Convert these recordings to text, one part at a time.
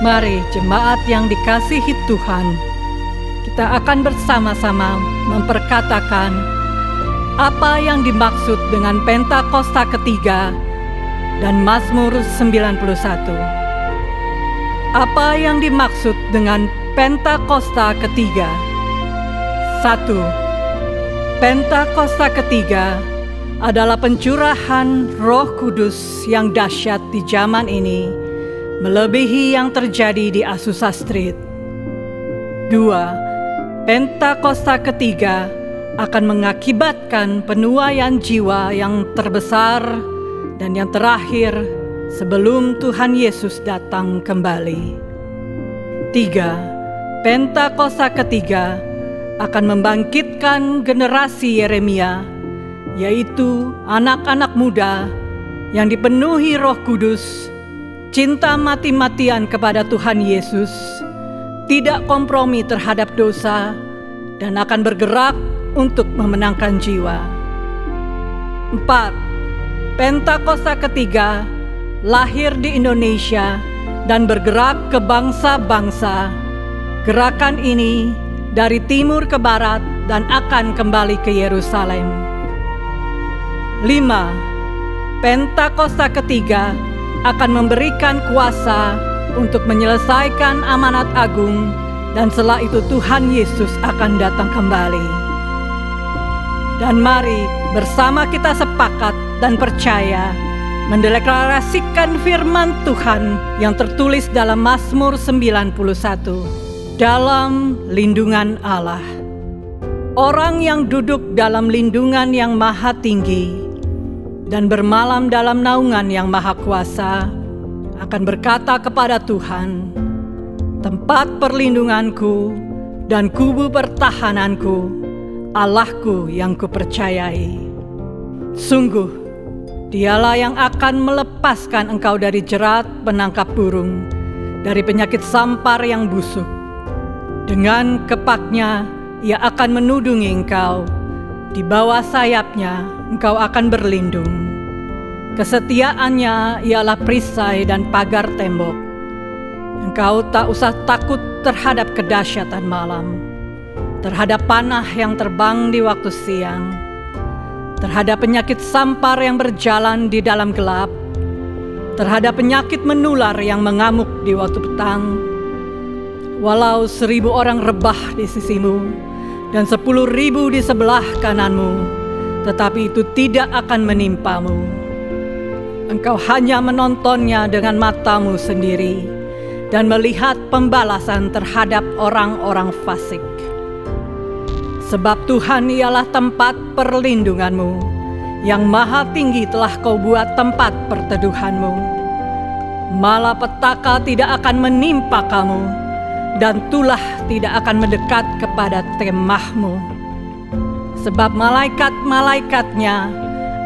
Mari jemaat yang dikasihi Tuhan, kita akan bersama-sama memperkatakan apa yang dimaksud dengan Pentakosta ketiga dan Mazmur 91. Apa yang dimaksud dengan Pentakosta ketiga? 1. Pentakosta ketiga adalah pencurahan Roh Kudus yang dahsyat di zaman ini, melebihi yang terjadi di Azusa Street. 2. Pentakosta ketiga akan mengakibatkan penuaian jiwa yang terbesar dan yang terakhir sebelum Tuhan Yesus datang kembali. 3. Pentakosta ketiga akan membangkitkan generasi Yeremia, yaitu anak-anak muda yang dipenuhi Roh Kudus, cinta mati-matian kepada Tuhan Yesus, tidak kompromi terhadap dosa, dan akan bergerak untuk memenangkan jiwa. 4. Pentakosta ketiga lahir di Indonesia dan bergerak ke bangsa-bangsa. Gerakan ini dari timur ke barat dan akan kembali ke Yerusalem. 5. Pentakosta ketiga akan memberikan kuasa untuk menyelesaikan amanat agung, dan setelah itu Tuhan Yesus akan datang kembali. Dan mari bersama kita sepakat dan percaya mendeklarasikan firman Tuhan yang tertulis dalam Mazmur 91. Dalam lindungan Allah. Orang yang duduk dalam lindungan yang maha tinggi dan bermalam dalam naungan yang maha kuasa akan berkata kepada Tuhan, tempat perlindunganku dan kubu pertahananku, Allahku yang kupercayai. Sungguh, Dialah yang akan melepaskan engkau dari jerat penangkap burung, dari penyakit sampar yang busuk. Dengan kepaknya Ia akan menudungi engkau, di bawah sayapnya engkau akan berlindung. Kesetiaannya ialah perisai dan pagar tembok. Engkau tak usah takut terhadap kedahsyatan malam, terhadap panah yang terbang di waktu siang, terhadap penyakit sampar yang berjalan di dalam gelap, terhadap penyakit menular yang mengamuk di waktu petang. Walau 1000 orang rebah di sisimu dan 10.000 di sebelah kananmu, tetapi itu tidak akan menimpamu. Engkau hanya menontonnya dengan matamu sendiri dan melihat pembalasan terhadap orang-orang fasik. Sebab Tuhan ialah tempat perlindunganmu, yang maha tinggi telah kau buat tempat perteduhanmu. Malapetaka tidak akan menimpa kamu, dan tulah tidak akan mendekat kepada kemahmu. Sebab malaikat-malaikatnya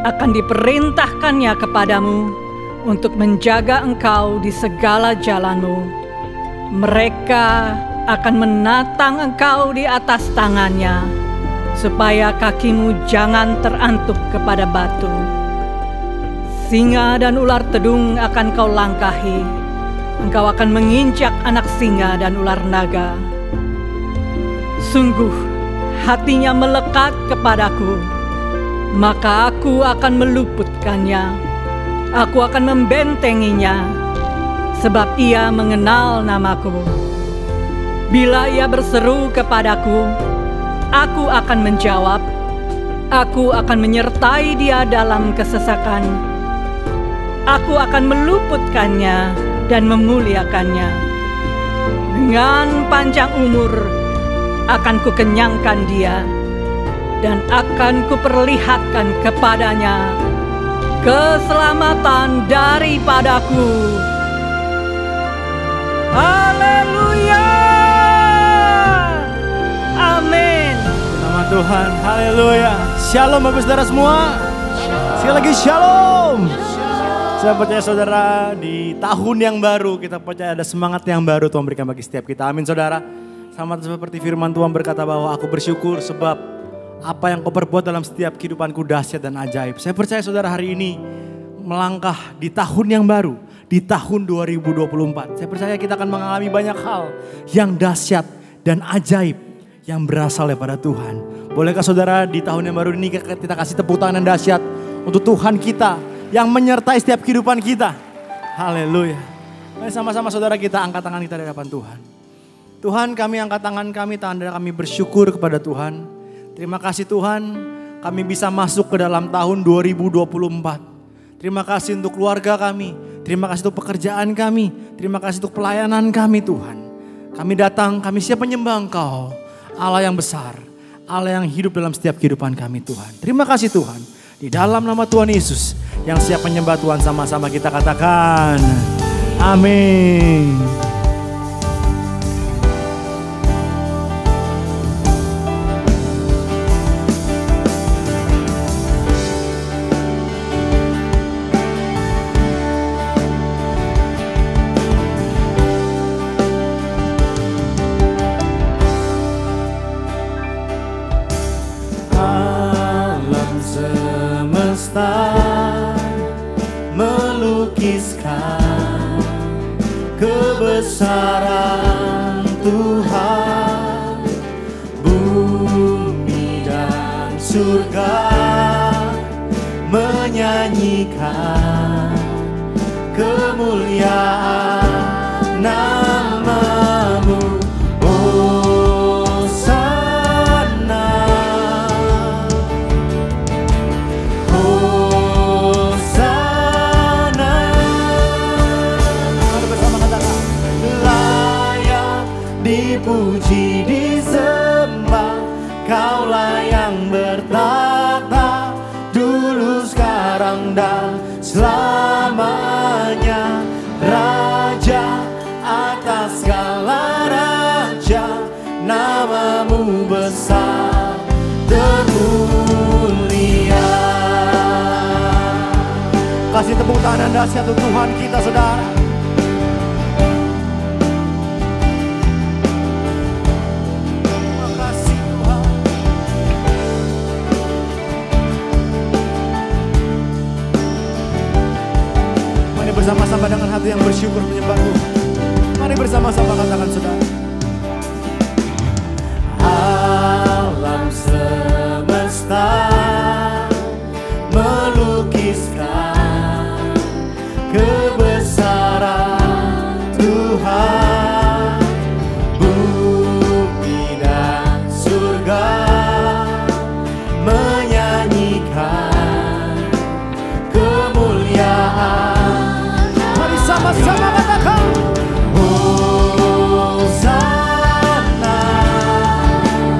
akan diperintahkannya kepadamu untuk menjaga engkau di segala jalanmu. Mereka akan menatang engkau di atas tangannya, supaya kakimu jangan terantuk kepada batu. Singa dan ular tedung akan kau langkahi, engkau akan menginjak anak singa dan ular naga. Sungguh, hatinya melekat kepadaku, maka aku akan meluputkannya. Aku akan membentenginya, sebab ia mengenal namaku. Bila ia berseru kepadaku, aku akan menjawab. Aku akan menyertai dia dalam kesesakan. Aku akan meluputkannya dan memuliakannya. Dengan panjang umur akan kukenyangkan dia, dan akan kuperlihatkan kepadanya keselamatan daripadaku. Haleluya! Amin. Nama Tuhan, haleluya. Shalom Bapak Saudara semua. Sekali lagi shalom. Saya percaya saudara, di tahun yang baru kita percaya ada semangat yang baru Tuhan berikan bagi setiap kita. Amin saudara. Sama seperti firman Tuhan berkata bahwa aku bersyukur sebab apa yang kau perbuat dalam setiap kehidupanku dahsyat dan ajaib. Saya percaya saudara hari ini melangkah di tahun yang baru, di di tahun 2024. Saya percaya kita akan mengalami banyak hal yang dahsyat dan ajaib yang berasal daripada Tuhan. Bolehkah saudara di tahun yang baru ini kita kasih tepuk tangan yang dahsyat untuk Tuhan kita yang menyertai setiap kehidupan kita. Haleluya. Mari sama-sama saudara kita angkat tangan kita di hadapan Tuhan. Tuhan, kami angkat tangan kami bersyukur kepada Tuhan. Terima kasih Tuhan, kami bisa masuk ke dalam tahun 2024. Terima kasih untuk keluarga kami, terima kasih untuk pekerjaan kami, terima kasih untuk pelayanan kami Tuhan. Kami datang, kami siap menyembah Engkau, Allah yang besar, Allah yang hidup dalam setiap kehidupan kami Tuhan. Terima kasih Tuhan, di dalam nama Tuhan Yesus yang siap menyembah Tuhan, sama-sama kita katakan, amin. Melukiskan kebesaran Tuhan, bumi dan surga menyanyikan kemuliaan nama-Mu. Dipuji, disembah, Kaulah yang bertata, dulu, sekarang, dan selamanya. Raja atas segala raja, nama-Mu besar termulia. Kasih tepuk tangan dahsyat untuk Tuhan kita saudara. Bersama-sama dengan hati yang bersyukur menyembah Tuhan. Mari bersama-sama katakan saudara. Alam semesta melukiskan kebesaran Tuhan, bumi dan surga menyanyikan kemuliaan. Sama-sama katakan Hosana,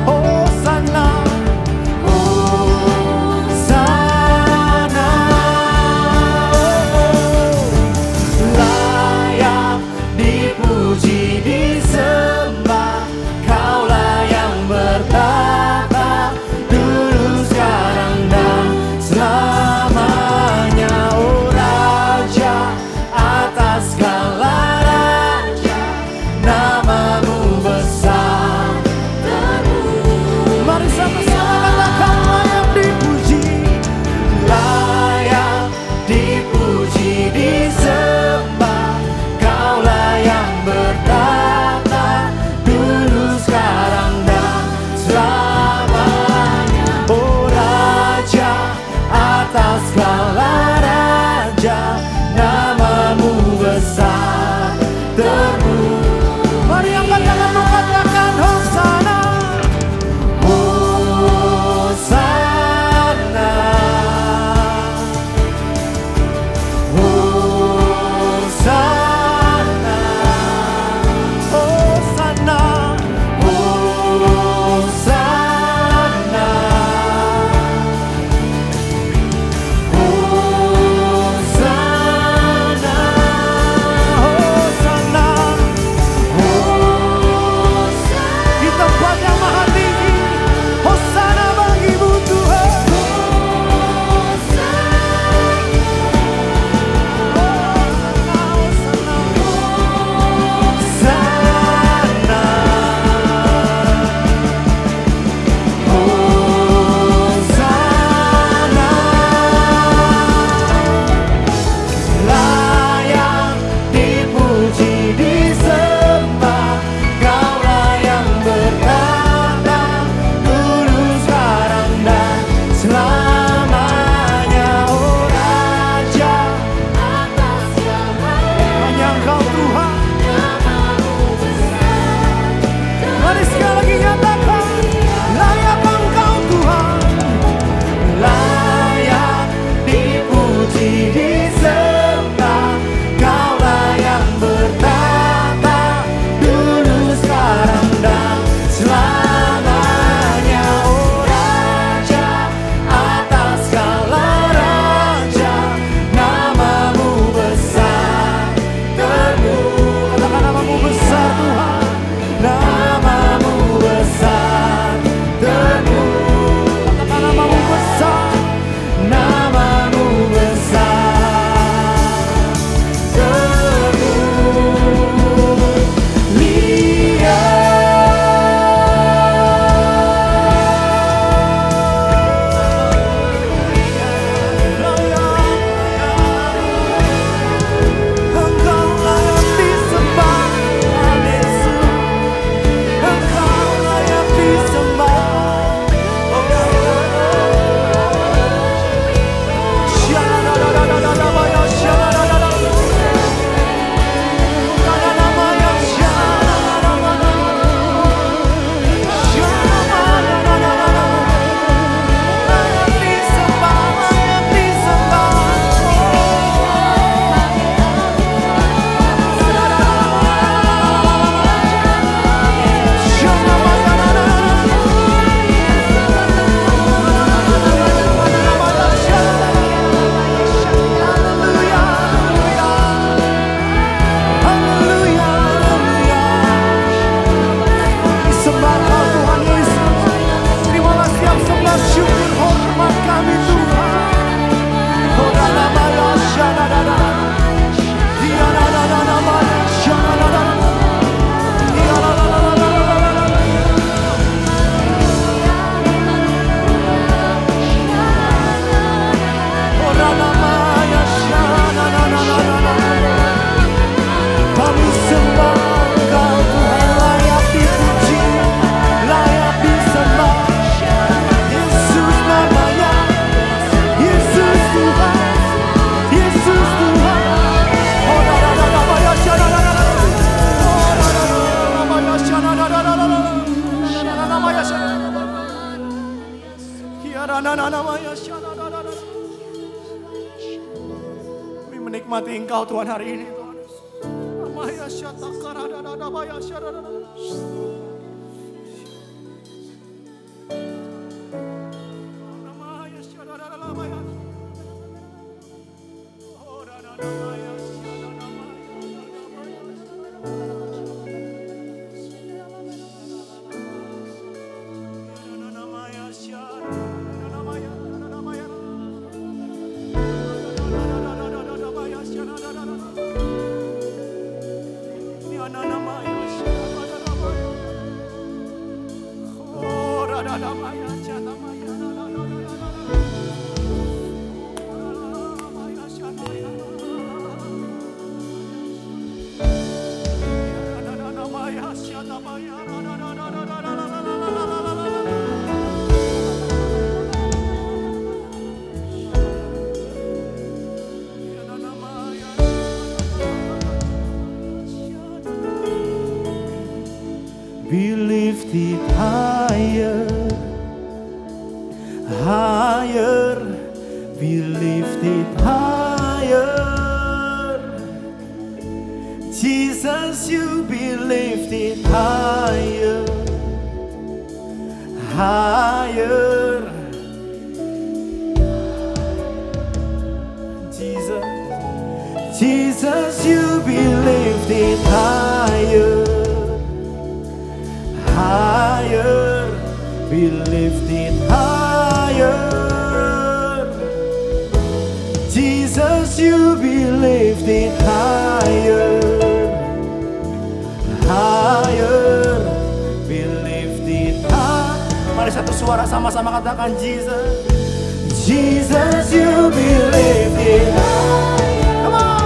Hosana, Hosana. Layak dipuji, disembah, Kaulah yang bertata, dulu, sekarang, dan selamanya. Oh Raja atas segala raja, nama-Mu besar termulia. Mari sama-sama katakan layak dipuji, layak dipuji, disembah, Kaulah yang bertata, dulu, sekarang, dan selamanya. Oh Raja atas segala raja, nama-Mu besar termulia. Mari angkat tanganmu katakan Hosana, Hosana, Hosana, Hosana, Hosana, Hosana. menikmati Engkau Tuhan hari ini Tuhan. Be lifted higher, higher, be lifted higher. Jesus, you be lifted higher, higher. Jesus, Jesus, you be lifted higher, higher, be lifted higher. Jesus, you be lifted higher, higher, be lifted higher. Mari satu suara sama-sama katakan Jesus, Jesus, you be lifted higher. Come on.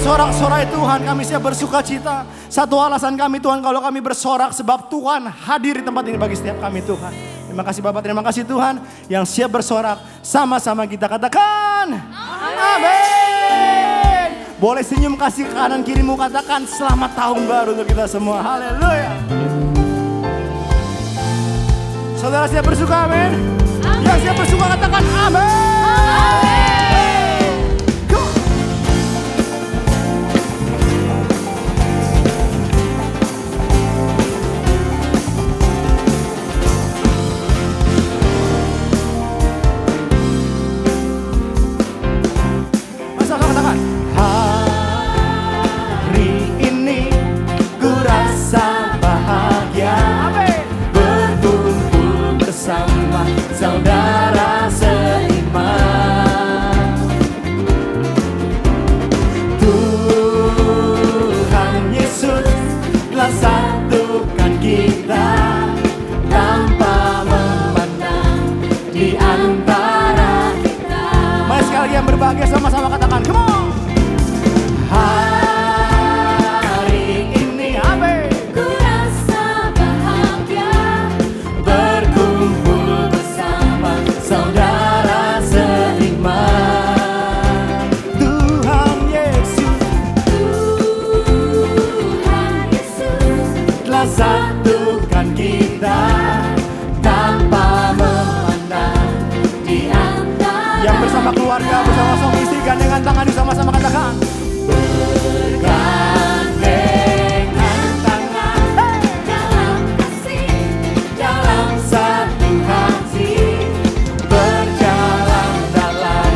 bersorak-sorai Tuhan, kami siap bersuka cita. Satu alasan kami Tuhan kalau kami bersorak sebab Tuhan hadir di tempat ini bagi setiap kami Tuhan. Terima kasih Bapak, terima kasih Tuhan yang siap bersorak. Sama-sama kita katakan amin. Boleh senyum kasih kanan kirimu, katakan selamat tahun baru untuk kita semua. Haleluya. Saudara siap bersuka amin? Yang siap bersuka katakan amin. Saudara seiman, Tuhan Yesus telah satukan kita tanpa memandang di antara kita. Mari sekali lagi yang berbahagia sama-sama katakan, come on. Satukan kita tanpa memandang di antara. Yang bersama keluarga, bersama suami istri, gandengan tangan sama-sama katakan bergandengan tangan, dalam kasih, dalam satu hati, berjalan dalam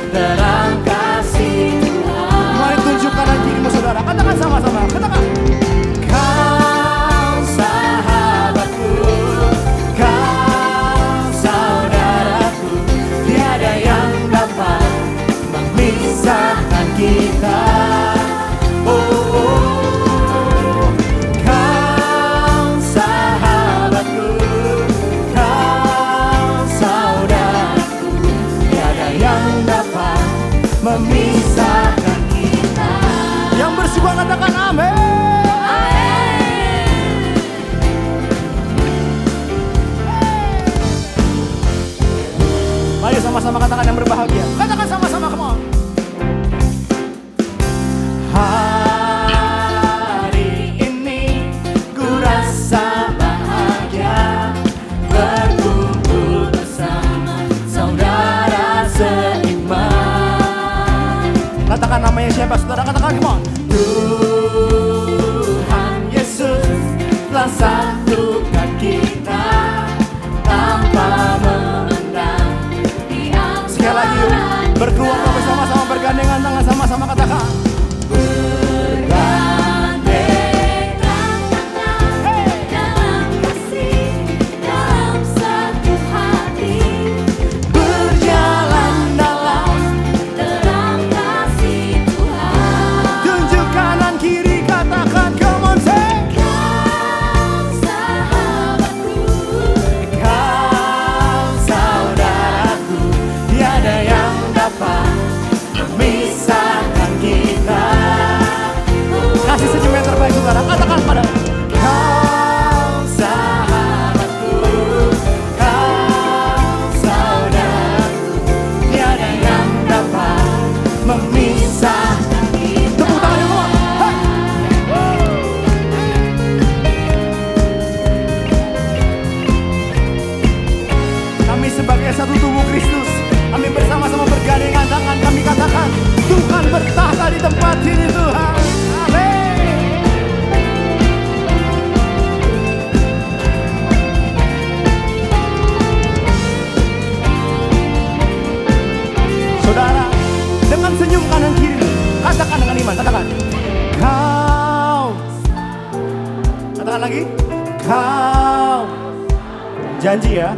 terang kasih Tuhan. Mari tunjuk kanan kirimu saudara, katakan sama-sama, katakan kita, kau sahabatku, kau saudaraku, tiada yang dapat memisahkan kita. Yang bersuka katakan amin. Mari sama-sama katakan yang berbahagia. Katakan sama-sama, come on. Hari ini ku rasa bahagia berkumpul bersama saudara seiman. Katakan namanya siapa saudara, katakan come on. Tuhan Yesus telah satukan kita tanpa memandang di antara. Sekali lagi yuk, berkeluarga bersama-sama, bergandengan tangan sama-sama katakan saudara, katakan pada kau sahabatku, kau saudaraku, tiada yang dapat memisahkan kita. Tepuk tangan semua. Kami sebagai satu tubuh Kristus, kami bersama-sama bergandengan tangan, kami katakan Tuhan bertahta di tempat ini Tuhan. Amin. Saudara, dengan senyum kanan kiri, katakan dengan iman, katakan kau. Katakan lagi, kau. Janji ya,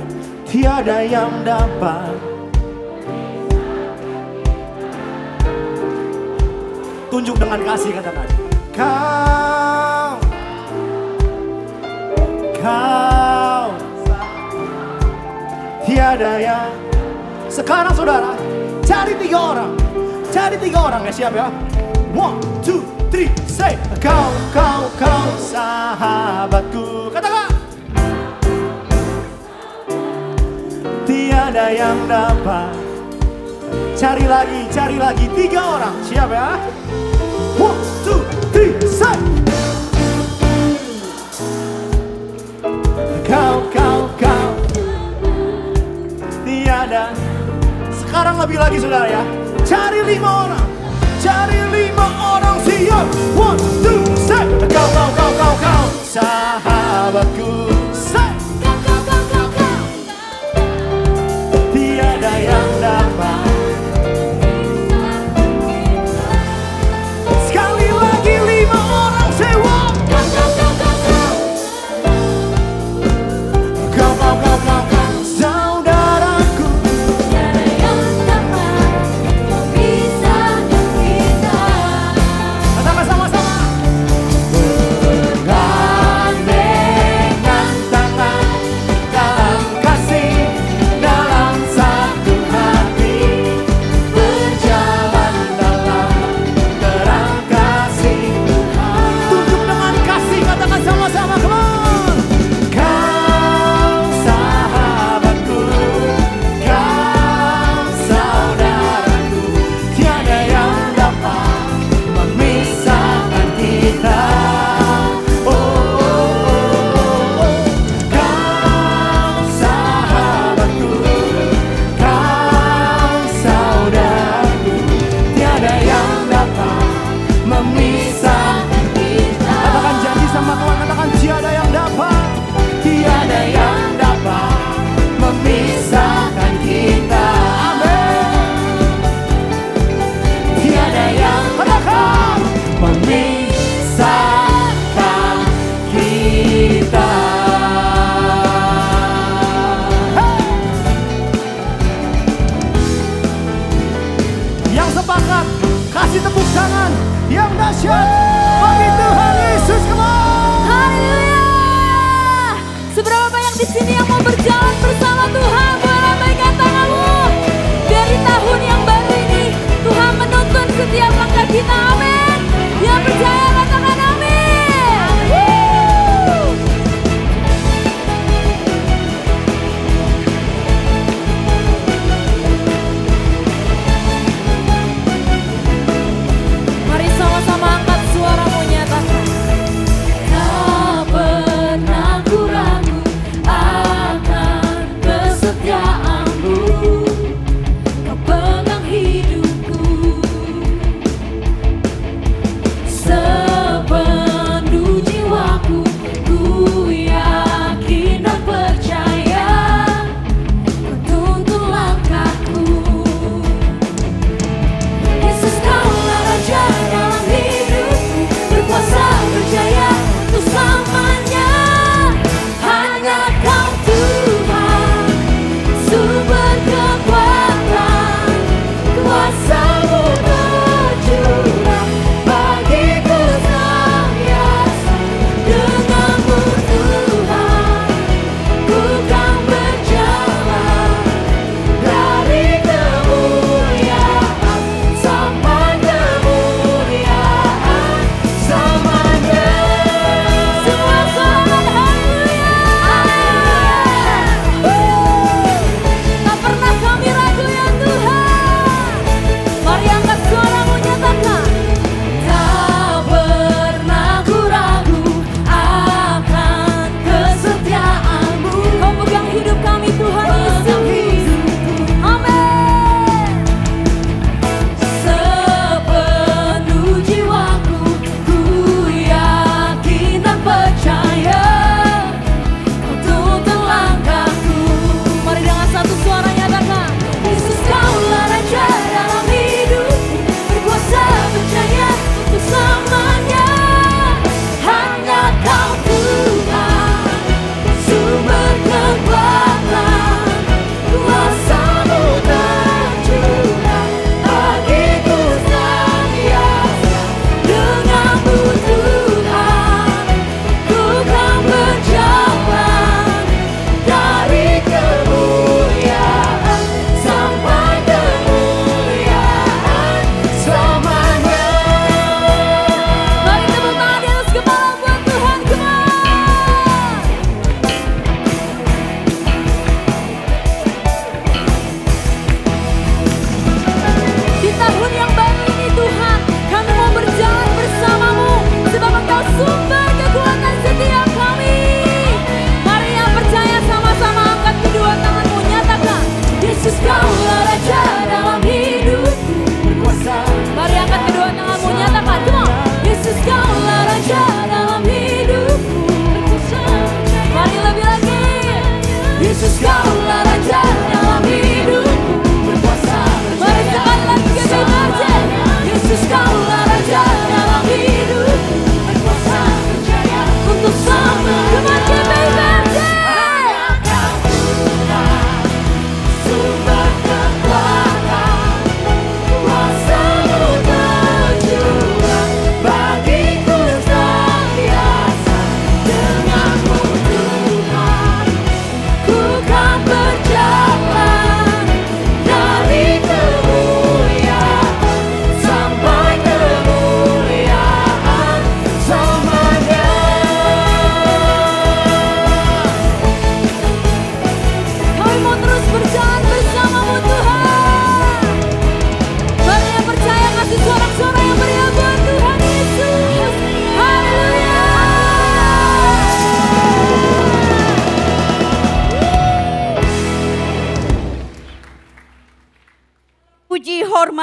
tiada yang dapat. Tunjuk dengan kasih, katakan kau. Kau. Tiada yang. Sekarang saudara, cari tiga orang ya, siap ya. 1, 2, 3, say. Kau sahabatku. Katakan. Tiada yang dapat. Cari lagi, 3 orang. Siap ya? 1, 2, 3, say. Kau tiada. Sekarang lebih lagi saudara ya. Cari 5 orang. Siap. 1, 2, say. Kau sahabatku. Say. Tiada yang dapat. Sekali lagi 5 orang. Say what? Kau saudaraku. Tiada yang dapat memisahkan kita. Katakan sama-sama. Bergandengan tangan dalam kasih, dalam satu hati, berjalan dalam terang kasih Tuhan. Tunjuk dengan kasih, katakan sama-sama, come on. Kau sahabatku, kau saudaraku, tiada yang dapat memisahkan kita. Kau sahabatku, kau saudaraku, tiada yang dapat memisahkan kita. Katakan janji sama Tuhan, katakan tiada yang dapat, tiada yang dapat memisahkan kita. Amin. Tiada yang dapat memisahkan kita. Hey! Yang sepakat kasih tepuk tangan yang dahsyat bagi Tuhan Yesus. Come on. Haleluya. Seberapa banyak di sini yang mau berjalan bersama Tuhan? Boleh lambaikan tanganmu. Dari tahun yang baru ini, Tuhan menuntun setiap langkah kita. Amin. Yang percaya katakan amin. Woo. Mari sama-sama angkat suaramu, nyatakan. Tak pernah ku ragu akan kesetiaan.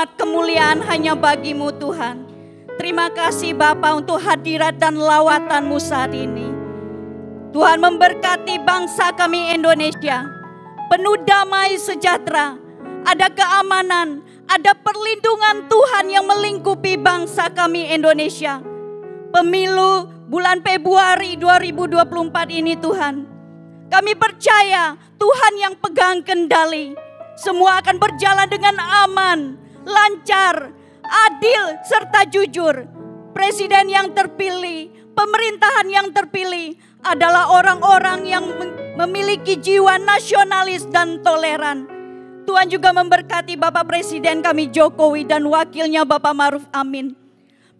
hormat, kemuliaan hanya bagi-Mu Tuhan. Terima kasih Bapa untuk hadirat dan lawatan-Mu saat ini. Tuhan memberkati bangsa kami Indonesia. Penuh damai sejahtera, ada keamanan, ada perlindungan Tuhan yang melingkupi bangsa kami Indonesia. Pemilu bulan Februari 2024 ini Tuhan, kami percaya Tuhan yang pegang kendali. Semua akan berjalan dengan aman, lancar, adil serta jujur. Presiden yang terpilih, pemerintahan yang terpilih adalah orang-orang yang memiliki jiwa nasionalis dan toleran. Tuhan juga memberkati Bapak Presiden kami Jokowi dan wakilnya Bapak Ma'ruf Amin.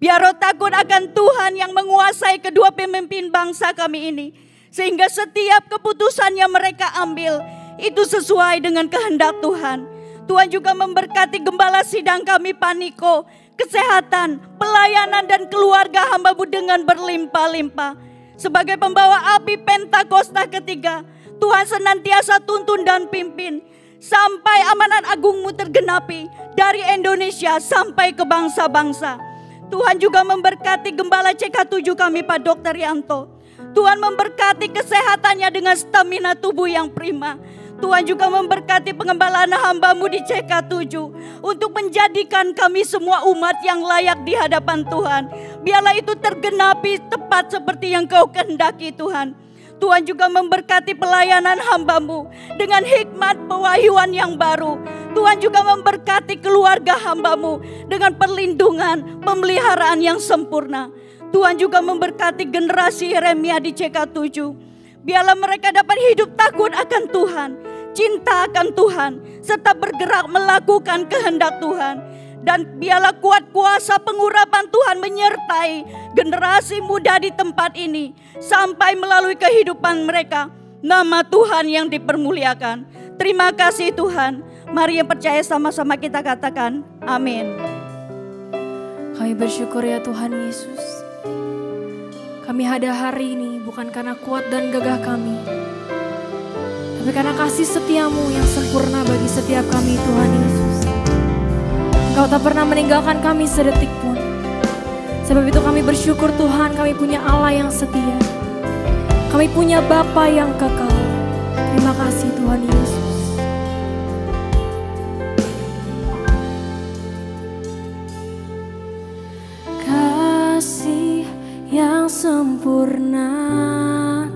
Biar roh takut akan Tuhan yang menguasai kedua pemimpin bangsa kami ini. Sehingga setiap keputusan yang mereka ambil itu sesuai dengan kehendak Tuhan. Tuhan juga memberkati gembala sidang kami Pak Niko, kesehatan, pelayanan dan keluarga hamba-Mu dengan berlimpah-limpah. Sebagai pembawa api Pentakosta ketiga, Tuhan senantiasa tuntun dan pimpin sampai amanat agung-Mu tergenapi dari Indonesia sampai ke bangsa-bangsa. Tuhan juga memberkati gembala CK7 kami Pak Dr. Yanto. Tuhan memberkati kesehatannya dengan stamina tubuh yang prima. Tuhan juga memberkati pengembalaan hamba-Mu di CK7 untuk menjadikan kami semua umat yang layak di hadapan Tuhan. Biarlah itu tergenapi tepat seperti yang Kau kehendaki Tuhan. Tuhan juga memberkati pelayanan hamba-Mu dengan hikmat pewahyuan yang baru. Tuhan juga memberkati keluarga hamba-Mu dengan perlindungan, pemeliharaan yang sempurna. Tuhan juga memberkati generasi Yeremia di CK7. Biarlah mereka dapat hidup takut akan Tuhan, cinta akan Tuhan, serta bergerak melakukan kehendak Tuhan. Dan biarlah kuat kuasa pengurapan Tuhan menyertai generasi muda di tempat ini. Sampai melalui kehidupan mereka, nama Tuhan yang dipermuliakan. Terima kasih Tuhan. Mari yang percaya sama-sama kita katakan amin. Kami bersyukur ya Tuhan Yesus. Kami ada hari ini bukan karena kuat dan gagah kami, tapi karena kasih setia-Mu yang sempurna bagi setiap kami Tuhan Yesus. Engkau tak pernah meninggalkan kami sedetik pun. Sebab itu kami bersyukur Tuhan, kami punya Allah yang setia. Kami punya Bapa yang kekal. Terima kasih Tuhan Yesus. Kasih yang sempurna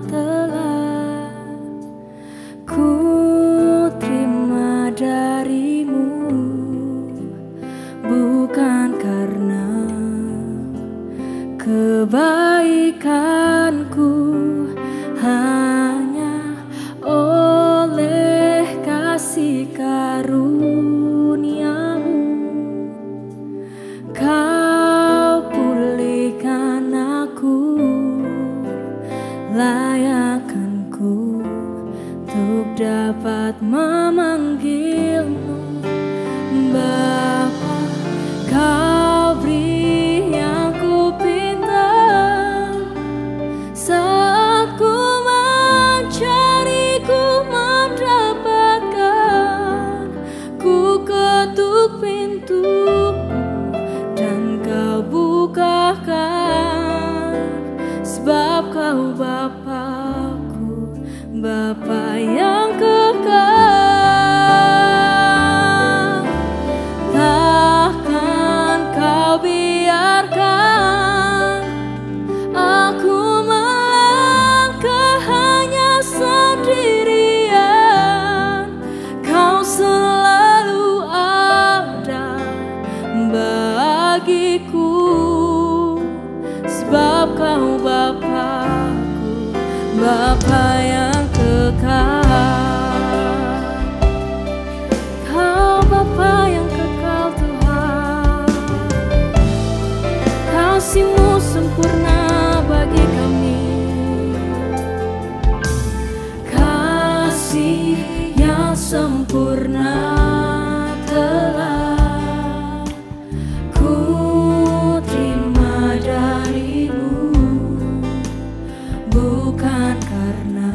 telah ku terima dari-Mu, bukan karena kebaikanku, hanya oleh kasih karunia-Mu Kau pulihkan aku, layakkanku untuk dapat memanggil-Mu Bapa. Kau beri aku pintar saat ku mencari, ku mendapatkan. Ku ketuk pintu dan Kau bukakan, sebab Kau Bapa-Ku, Bapa yang kekal. Takkan Kau biarkan aku melangkah hanya sendirian. Kau selalu ada bagiku, sebab Kau Bapa-Ku, Bapa yang kekal. Kau Bapa yang kekal Tuhan, kasih-Mu sempurna bagi kami. Kasih yang sempurna telah ku terima dari-Mu, bukan karena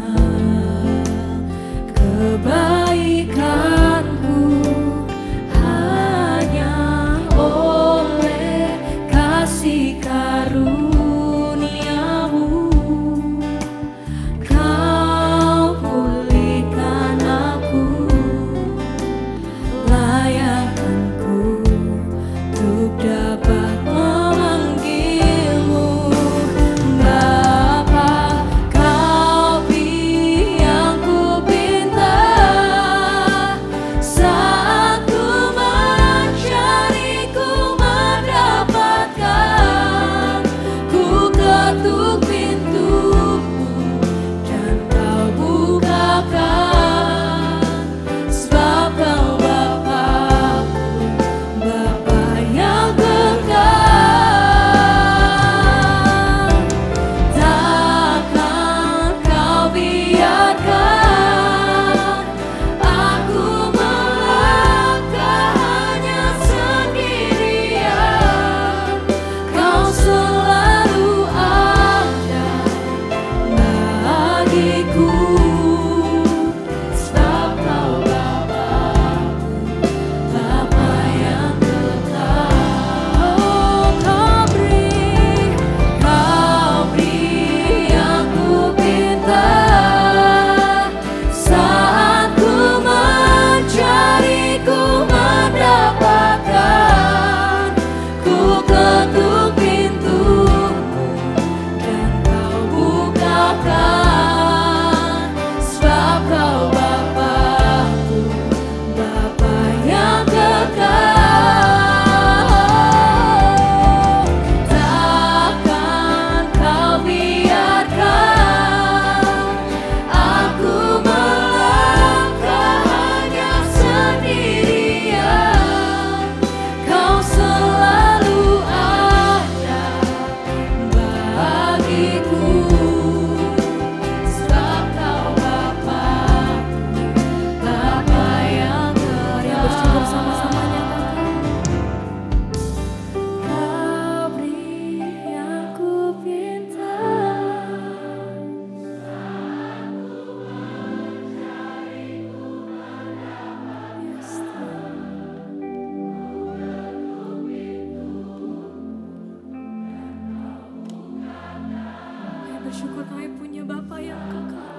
bersyukur kami punya Bapa yang kekal.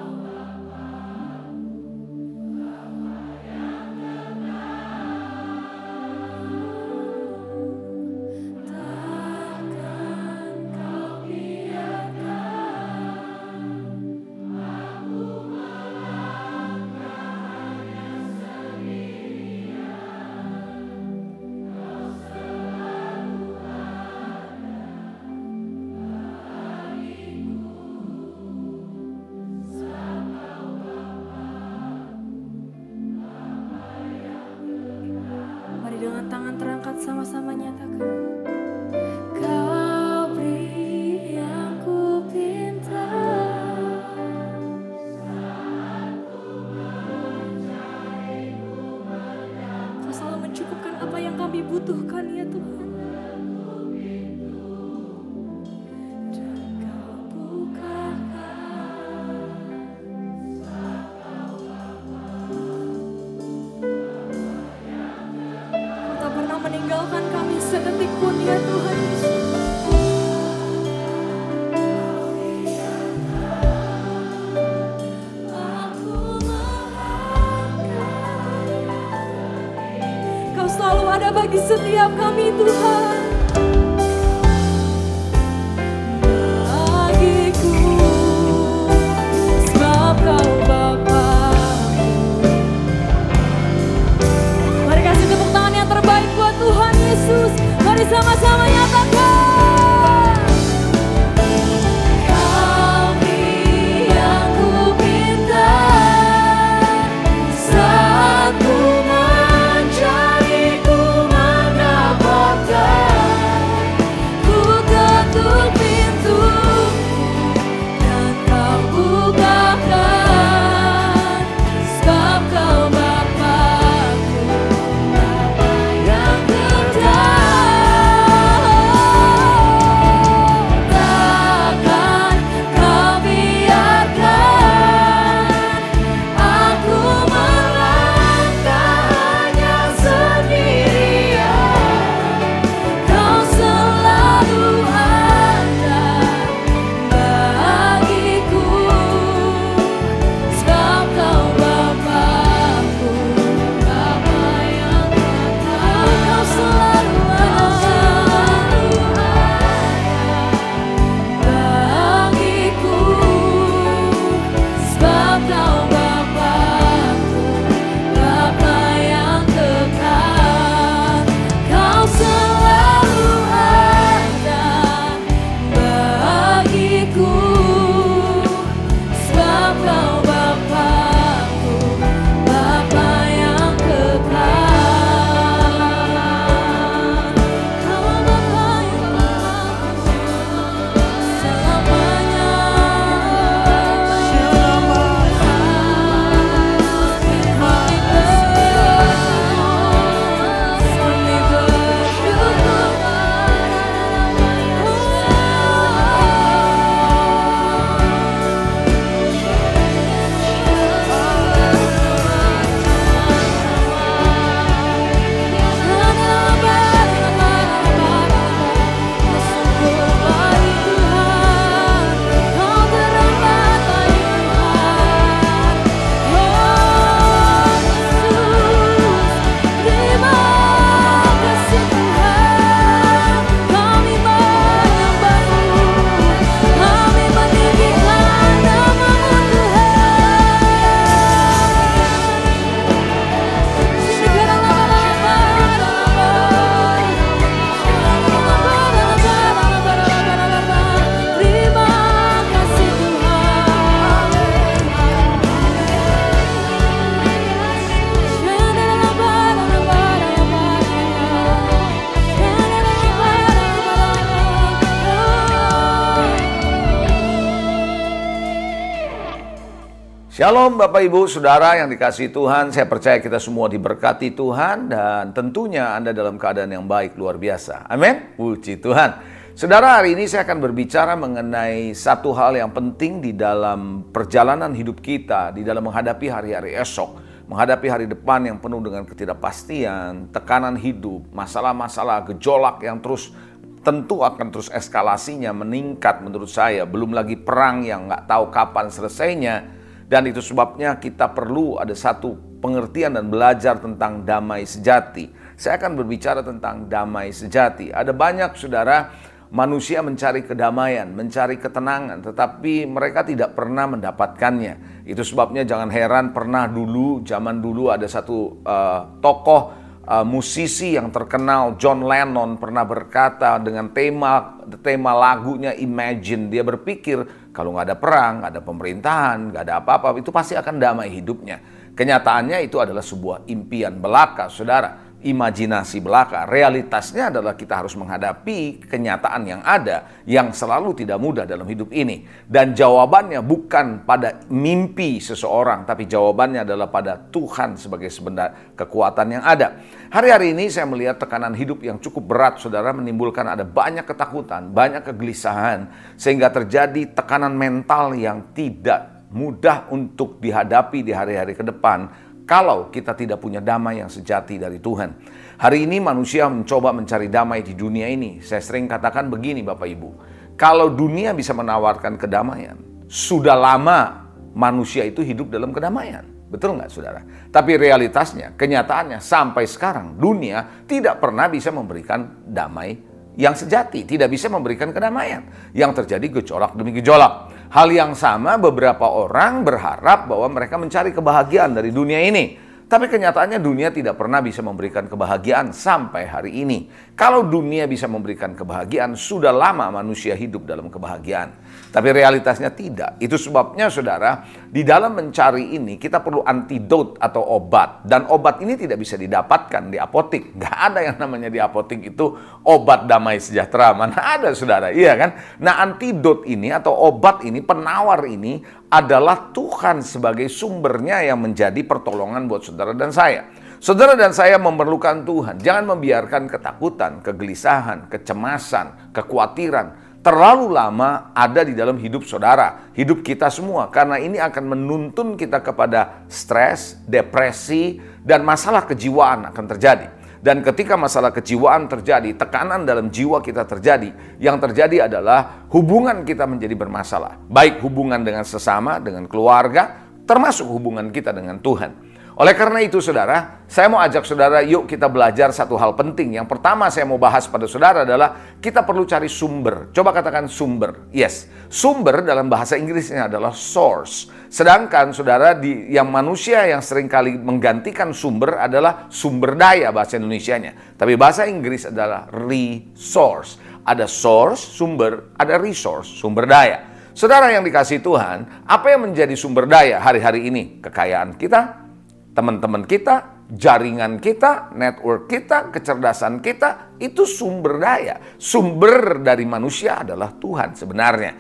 Dengan tangan terangkat sama-sama nyatakan. Kau beri yang ku pinta, Kau selalu mencukupkan apa yang kami butuhkan ya Tuhan. Meninggalkan kami sedetik pun ya Tuhan Yesus. Kau selalu ada bagi setiap kami Tuhan. Bagiku, sebab Kau Bapa. Mari kasih tepuk tangan yang terbaik buat Tuhan Yesus. Mari sama-sama nyatakan. Kau beri yang ku pinta, saat ku mencari ku mendapatkan. Ku ketuk pintu dan Kau bukakan, sebab Kau Bapa-Ku, yang takkan Kau biarkan aku melangkah hanya sendirian. Kau selalu ada bagiku, sebab Kau Bapa-Ku, Bapa yang kekal. Kau selalu ada bagiku, sebab Kau Bapa-Ku, Bapa yang kekal. Kau selalu ada bagiku, sebab Kau Bapa-Ku, Bapa yang kekal. Kau Bapa yang kekal selamanya. Shalom Bapak Ibu Saudara yang dikasihi Tuhan, saya percaya kita semua diberkati Tuhan dan tentunya Anda dalam keadaan yang baik luar biasa. Amin. Puji Tuhan. Saudara, hari ini saya akan berbicara mengenai satu hal yang penting di dalam perjalanan hidup kita, di dalam menghadapi hari-hari esok, menghadapi hari depan yang penuh dengan ketidakpastian, tekanan hidup, masalah-masalah, gejolak yang terus tentu akan terus eskalasinya meningkat menurut saya. Belum lagi perang yang nggak tahu kapan selesainya. Dan itu sebabnya kita perlu ada satu pengertian dan belajar tentang damai sejati. Saya akan berbicara tentang damai sejati. Ada banyak saudara manusia mencari kedamaian, mencari ketenangan, tetapi mereka tidak pernah mendapatkannya. Itu sebabnya jangan heran pernah dulu, zaman dulu ada satu tokoh musisi yang terkenal, John Lennon, pernah berkata dengan tema lagunya Imagine. Dia berpikir kalau nggak ada perang, nggak ada pemerintahan, nggak ada apa-apa, itu pasti akan damai hidupnya. Kenyataannya itu adalah sebuah impian belaka, saudara. Imajinasi belaka. Realitasnya adalah kita harus menghadapi kenyataan yang ada, yang selalu tidak mudah dalam hidup ini. Dan jawabannya bukan pada mimpi seseorang, tapi jawabannya adalah pada Tuhan sebagai sebenarnya kekuatan yang ada. Hari-hari ini saya melihat tekanan hidup yang cukup berat, saudara, menimbulkan ada banyak ketakutan, banyak kegelisahan, sehingga terjadi tekanan mental yang tidak mudah untuk dihadapi di hari-hari ke depan kalau kita tidak punya damai yang sejati dari Tuhan. Hari ini manusia mencoba mencari damai di dunia ini. Saya sering katakan begini Bapak Ibu, kalau dunia bisa menawarkan kedamaian, sudah lama manusia itu hidup dalam kedamaian. Betul nggak saudara? Tapi realitasnya, kenyataannya sampai sekarang dunia tidak pernah bisa memberikan damai yang sejati, tidak bisa memberikan kedamaian. Yang terjadi gejolak demi gejolak. Hal yang sama beberapa orang berharap bahwa mereka mencari kebahagiaan dari dunia ini. Tapi kenyataannya dunia tidak pernah bisa memberikan kebahagiaan sampai hari ini. Kalau dunia bisa memberikan kebahagiaan, sudah lama manusia hidup dalam kebahagiaan. Tapi realitasnya tidak. Itu sebabnya saudara, di dalam mencari ini kita perlu antidot atau obat. Dan obat ini tidak bisa didapatkan di apotik. Nggak ada yang namanya di apotik itu obat damai sejahtera. Mana ada saudara, iya kan? Nah antidot ini atau obat ini, penawar ini adalah Tuhan sebagai sumbernya yang menjadi pertolongan buat saudara dan saya. Saudara dan saya memerlukan Tuhan. Jangan membiarkan ketakutan, kegelisahan, kecemasan, kekhawatiran terlalu lama ada di dalam hidup saudara, hidup kita semua. Karena ini akan menuntun kita kepada stres, depresi, dan masalah kejiwaan akan terjadi. Dan ketika masalah kejiwaan terjadi, tekanan dalam jiwa kita terjadi, yang terjadi adalah hubungan kita menjadi bermasalah. Baik hubungan dengan sesama, dengan keluarga, termasuk hubungan kita dengan Tuhan. Oleh karena itu saudara, saya mau ajak saudara, yuk kita belajar satu hal penting. Yang pertama saya mau bahas pada saudara adalah kita perlu cari sumber. Coba katakan sumber. Yes, sumber dalam bahasa Inggrisnya adalah source. Sedangkan saudara, yang manusia yang seringkali menggantikan sumber adalah sumber daya bahasa Indonesianya. Tapi bahasa Inggris adalah resource. Ada source, sumber, ada resource, sumber daya. Saudara yang dikasihi Tuhan, apa yang menjadi sumber daya hari-hari ini? Kekayaan kita, teman-teman kita, jaringan kita, network kita, kecerdasan kita, itu sumber daya. Sumber dari manusia adalah Tuhan sebenarnya.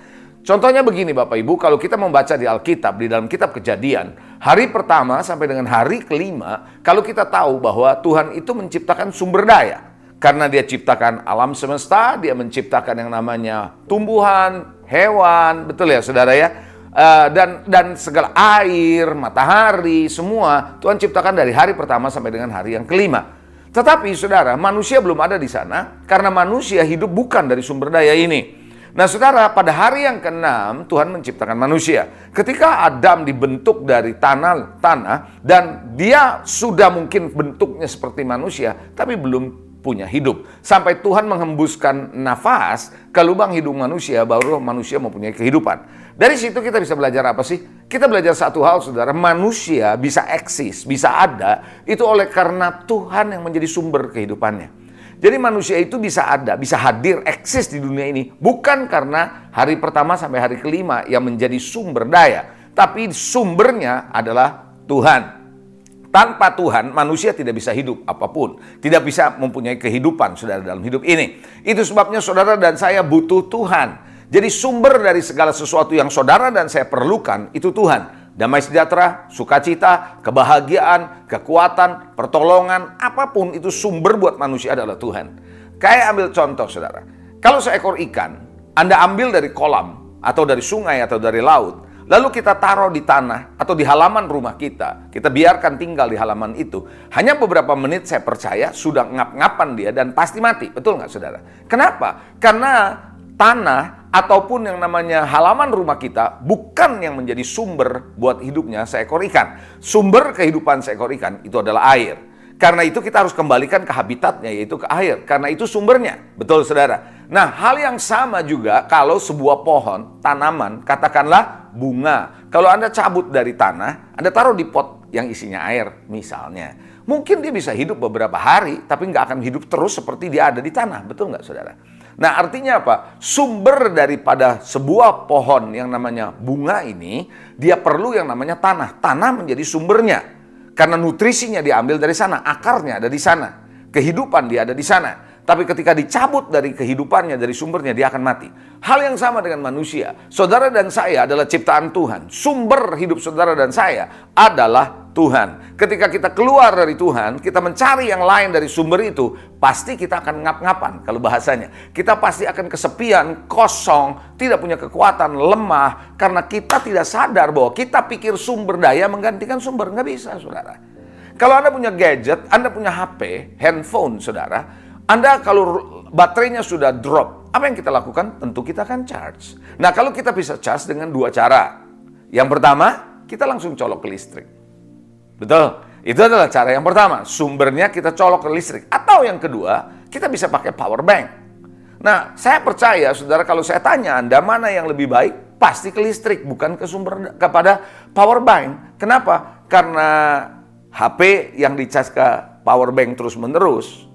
Contohnya begini Bapak Ibu, kalau kita membaca di Alkitab, di dalam kitab Kejadian, hari pertama sampai dengan hari kelima, kalau kita tahu bahwa Tuhan itu menciptakan sumber daya. Karena dia ciptakan alam semesta, dia menciptakan yang namanya tumbuhan, hewan, betul ya saudara ya? Dan segala air, matahari, semua Tuhan ciptakan dari hari pertama sampai dengan hari yang kelima. Tetapi saudara, manusia belum ada di sana karena manusia hidup bukan dari sumber daya ini. Nah saudara, pada hari yang ke-6 Tuhan menciptakan manusia. Ketika Adam dibentuk dari tanah dan dia sudah mungkin bentuknya seperti manusia, tapi belum punya hidup. Sampai Tuhan menghembuskan nafas ke lubang hidung manusia, baru manusia mempunyai kehidupan. Dari situ kita bisa belajar apa sih? Kita belajar satu hal saudara, manusia bisa eksis, bisa ada, itu oleh karena Tuhan yang menjadi sumber kehidupannya. Jadi manusia itu bisa ada, bisa hadir, eksis di dunia ini, bukan karena hari pertama sampai hari kelima yang menjadi sumber daya, tapi sumbernya adalah Tuhan. Tanpa Tuhan, manusia tidak bisa hidup apapun. Tidak bisa mempunyai kehidupan, saudara, dalam hidup ini. Itu sebabnya saudara dan saya butuh Tuhan. Jadi sumber dari segala sesuatu yang saudara dan saya perlukan, itu Tuhan. Damai sejahtera, sukacita, kebahagiaan, kekuatan, pertolongan, apapun itu sumber buat manusia adalah Tuhan. Kayak ambil contoh, saudara. Kalau seekor ikan, Anda ambil dari kolam, atau dari sungai, atau dari laut, lalu kita taruh di tanah atau di halaman rumah kita biarkan tinggal di halaman itu, hanya beberapa menit saya percaya sudah ngap-ngapan dia dan pasti mati. Betul nggak saudara? Kenapa? Karena tanah ataupun yang namanya halaman rumah kita bukan yang menjadi sumber buat hidupnya seekor ikan. Sumber kehidupan seekor ikan itu adalah air. Karena itu kita harus kembalikan ke habitatnya, yaitu ke air. Karena itu sumbernya. Betul saudara? Nah, hal yang sama juga kalau sebuah pohon, tanaman, katakanlah bunga. Kalau Anda cabut dari tanah, Anda taruh di pot yang isinya air misalnya. Mungkin dia bisa hidup beberapa hari, tapi nggak akan hidup terus seperti dia ada di tanah. Betul nggak saudara? Nah, artinya apa? Sumber daripada sebuah pohon yang namanya bunga ini, dia perlu yang namanya tanah. Tanah menjadi sumbernya. Karena nutrisinya diambil dari sana, akarnya ada di sana, kehidupan dia ada di sana. Tapi ketika dicabut dari kehidupannya, dari sumbernya, dia akan mati. Hal yang sama dengan manusia. Saudara dan saya adalah ciptaan Tuhan. Sumber hidup saudara dan saya adalah Tuhan. Ketika kita keluar dari Tuhan, kita mencari yang lain dari sumber itu, pasti kita akan ngap-ngapan kalau bahasanya. Kita pasti akan kesepian, kosong, tidak punya kekuatan, lemah. Karena kita tidak sadar bahwa kita pikir sumber daya menggantikan sumber. Nggak bisa, saudara. Kalau Anda punya gadget, Anda punya HP, handphone, saudara, Anda kalau baterainya sudah drop, apa yang kita lakukan? Tentu kita akan charge. Nah, kalau kita bisa charge dengan dua cara. Yang pertama, kita langsung colok ke listrik. Betul? Itu adalah cara yang pertama. Sumbernya kita colok ke listrik. Atau yang kedua, kita bisa pakai power bank. Nah, saya percaya, saudara, kalau saya tanya Anda mana yang lebih baik, pasti ke listrik, bukan ke sumber kepada power bank. Kenapa? Karena HP yang dicas ke power bank terus-menerus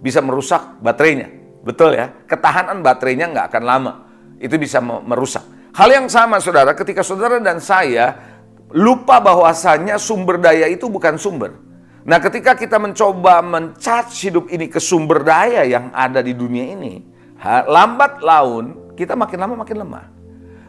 bisa merusak baterainya. Betul ya? Ketahanan baterainya nggak akan lama. Itu bisa merusak. Hal yang sama, saudara, ketika saudara dan saya lupa bahwasannya sumber daya itu bukan sumber. Nah, ketika kita mencoba men-charge hidup ini ke sumber daya yang ada di dunia ini, lambat laun kita makin lama makin lemah.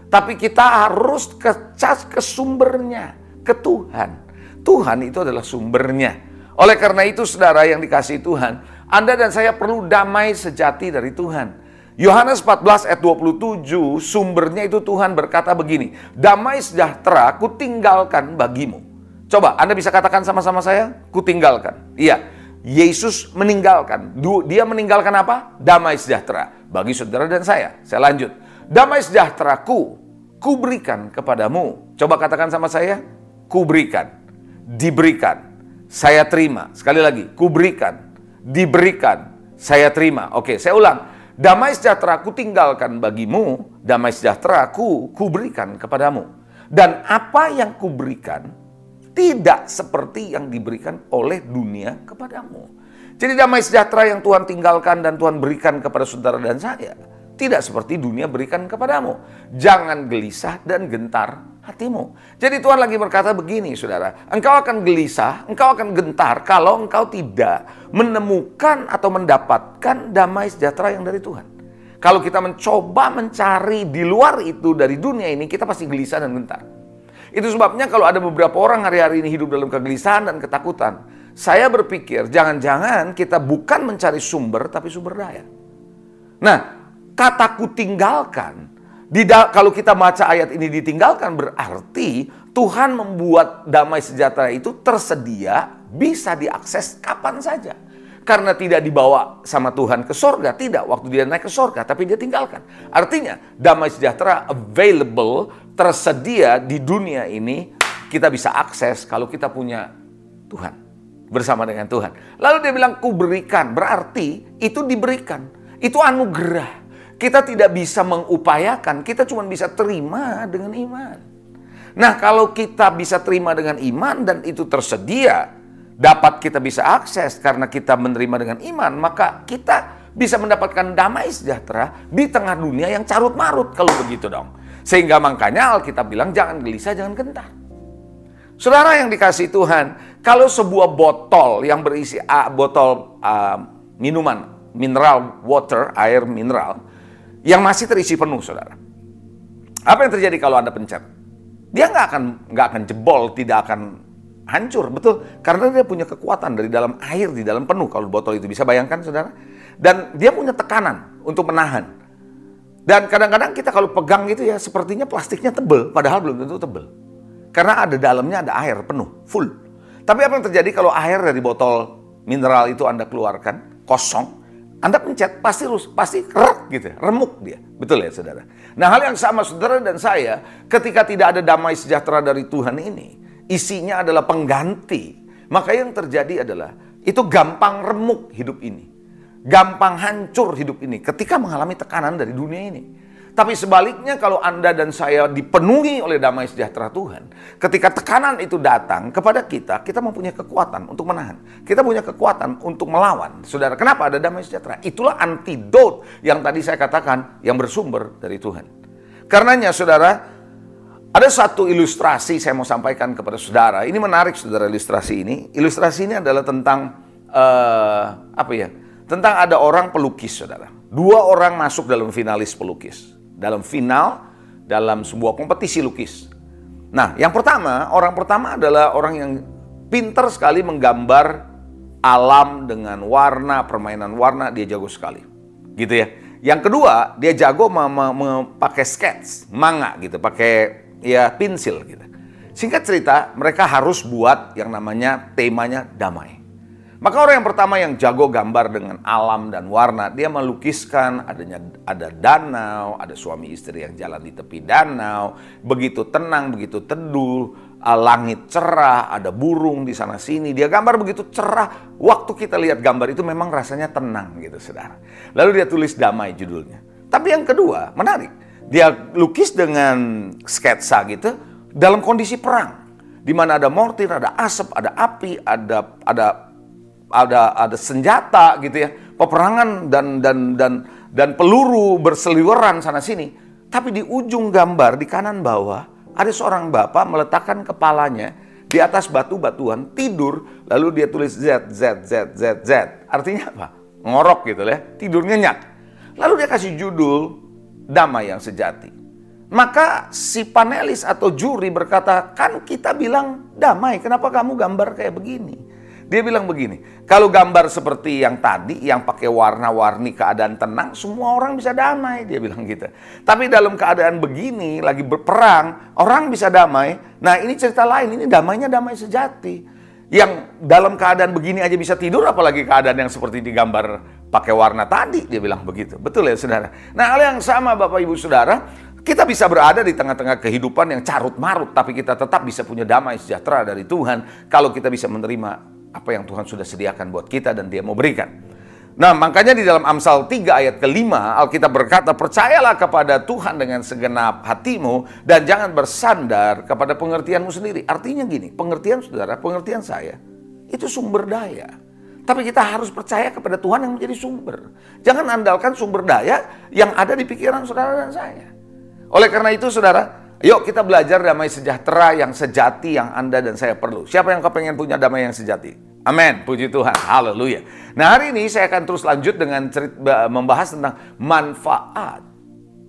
Tapi kita harus ke-charge ke sumbernya, ke Tuhan. Tuhan itu adalah sumbernya. Oleh karena itu, saudara yang dikasihi Tuhan, Anda dan saya perlu damai sejati dari Tuhan. Yohanes 14 ayat 27, sumbernya itu Tuhan berkata begini, damai sejahtera kutinggalkan bagimu. Coba, Anda bisa katakan sama-sama saya, kutinggalkan. Iya, Yesus meninggalkan. Dia meninggalkan apa? Damai sejahtera. Bagi saudara dan saya lanjut. Damai sejahteraku, kuberikan kepadamu. Coba katakan sama saya, kuberikan, diberikan, saya terima. Sekali lagi, kuberikan, diberikan, saya terima. Oke, saya ulang. Damai sejahtera ku tinggalkan bagimu, damai sejahtera ku berikan kepadamu. Dan apa yang ku berikan tidak seperti yang diberikan oleh dunia kepadamu. Jadi damai sejahtera yang Tuhan tinggalkan dan Tuhan berikan kepada saudara dan saya tidak seperti dunia berikan kepadamu. Jangan gelisah dan gentar hatimu. Jadi Tuhan lagi berkata begini, saudara. Engkau akan gelisah, engkau akan gentar kalau engkau tidak menemukan atau mendapatkan damai sejahtera yang dari Tuhan. Kalau kita mencoba mencari di luar itu dari dunia ini, kita pasti gelisah dan gentar. Itu sebabnya kalau ada beberapa orang hari-hari ini hidup dalam kegelisahan dan ketakutan, saya berpikir jangan-jangan kita bukan mencari sumber, tapi sumber daya. Nah, kata kutinggalkan, kalau kita baca ayat ini ditinggalkan, berarti Tuhan membuat damai sejahtera itu tersedia, bisa diakses kapan saja. Karena tidak dibawa sama Tuhan ke sorga, tidak waktu dia naik ke sorga, tapi dia tinggalkan. Artinya damai sejahtera available, tersedia di dunia ini, kita bisa akses kalau kita punya Tuhan, bersama dengan Tuhan. Lalu dia bilang kuberikan, berarti itu diberikan, itu anugerah. Kita tidak bisa mengupayakan, kita cuma bisa terima dengan iman. Nah, kalau kita bisa terima dengan iman dan itu tersedia, dapat kita bisa akses karena kita menerima dengan iman, maka kita bisa mendapatkan damai sejahtera di tengah dunia yang carut marut kalau begitu dong. Sehingga makanya Alkitab bilang jangan gelisah, jangan gentar. Saudara yang dikasihi Tuhan, kalau sebuah botol yang berisi botol minuman, mineral water, air mineral, yang masih terisi penuh, saudara. Apa yang terjadi kalau Anda pencet? Dia nggak akan jebol, tidak akan hancur, betul? Karena dia punya kekuatan dari dalam air, di dalam penuh. Kalau botol itu bisa bayangkan, saudara. Dan dia punya tekanan untuk menahan. Dan kadang-kadang kita kalau pegang gitu ya, sepertinya plastiknya tebel, padahal belum tentu tebel. Karena ada dalamnya ada air penuh, full. Tapi apa yang terjadi kalau air dari botol mineral itu Anda keluarkan, kosong, Anda pencet, pasti kerak gitu, remuk dia. Betul ya saudara? Nah hal yang sama saudara dan saya, ketika tidak ada damai sejahtera dari Tuhan ini, isinya adalah pengganti. Maka yang terjadi adalah, itu gampang remuk hidup ini. Gampang hancur hidup ini ketika mengalami tekanan dari dunia ini. Tapi sebaliknya kalau Anda dan saya dipenuhi oleh damai sejahtera Tuhan, ketika tekanan itu datang kepada kita, kita mempunyai kekuatan untuk menahan. Kita punya kekuatan untuk melawan. Saudara, kenapa ada damai sejahtera? Itulah antidot yang tadi saya katakan yang bersumber dari Tuhan. Karenanya saudara, ada satu ilustrasi saya mau sampaikan kepada saudara. Ini menarik saudara ilustrasi ini. Ilustrasi ini adalah tentang tentang ada orang pelukis saudara. 2 orang masuk dalam finalis pelukis. Dalam final, dalam sebuah kompetisi lukis. Nah, orang pertama adalah orang yang pintar sekali menggambar alam dengan warna, permainan warna, dia jago sekali. Gitu ya. Yang kedua, dia jago pakai sketch, manga gitu, pakai ya pensil gitu. Singkat cerita, mereka harus buat yang namanya temanya damai. Maka orang yang pertama yang jago gambar dengan alam dan warna, dia melukiskan ada danau, ada suami istri yang jalan di tepi danau, begitu tenang, begitu teduh, langit cerah, ada burung di sana sini. Dia gambar begitu cerah. Waktu kita lihat gambar itu memang rasanya tenang gitu, saudara. Lalu dia tulis damai judulnya. Tapi yang kedua, menarik. Dia lukis dengan sketsa gitu dalam kondisi perang, di mana ada mortir, ada asap, ada api, ada senjata gitu ya, peperangan dan peluru berseliweran sana sini. Tapi di ujung gambar di kanan bawah ada seorang bapak meletakkan kepalanya di atas batu-batuan, tidur, lalu dia tulis Z. Artinya apa? Ngorok gitu ya, tidur nyenyak. Lalu dia kasih judul damai yang sejati. Maka si panelis atau juri berkata, kan kita bilang damai, kenapa kamu gambar kayak begini? Dia bilang begini, kalau gambar seperti yang tadi, yang pakai warna-warni keadaan tenang, semua orang bisa damai, dia bilang gitu. Tapi dalam keadaan begini, lagi berperang, orang bisa damai. Nah ini cerita lain, ini damainya damai sejati. Yang dalam keadaan begini aja bisa tidur, apalagi keadaan yang seperti digambar pakai warna tadi, dia bilang begitu. Betul ya saudara? Nah hal yang sama Bapak Ibu Saudara, kita bisa berada di tengah-tengah kehidupan yang carut-marut, tapi kita tetap bisa punya damai sejahtera dari Tuhan, kalau kita bisa menerima apa yang Tuhan sudah sediakan buat kita dan Dia mau berikan. Nah, makanya di dalam Amsal 3 ayat ke-5, Alkitab berkata, percayalah kepada Tuhan dengan segenap hatimu dan jangan bersandar kepada pengertianmu sendiri. Artinya gini, pengertian saudara, pengertian saya, itu sumber daya. Tapi kita harus percaya kepada Tuhan yang menjadi sumber. Jangan andalkan sumber daya yang ada di pikiran saudara dan saya. Oleh karena itu saudara, yuk kita belajar damai sejahtera yang sejati yang Anda dan saya perlu. Siapa yang kepengen punya damai yang sejati? Amin, puji Tuhan, haleluya. Nah hari ini saya akan terus lanjut dengan membahas tentang manfaat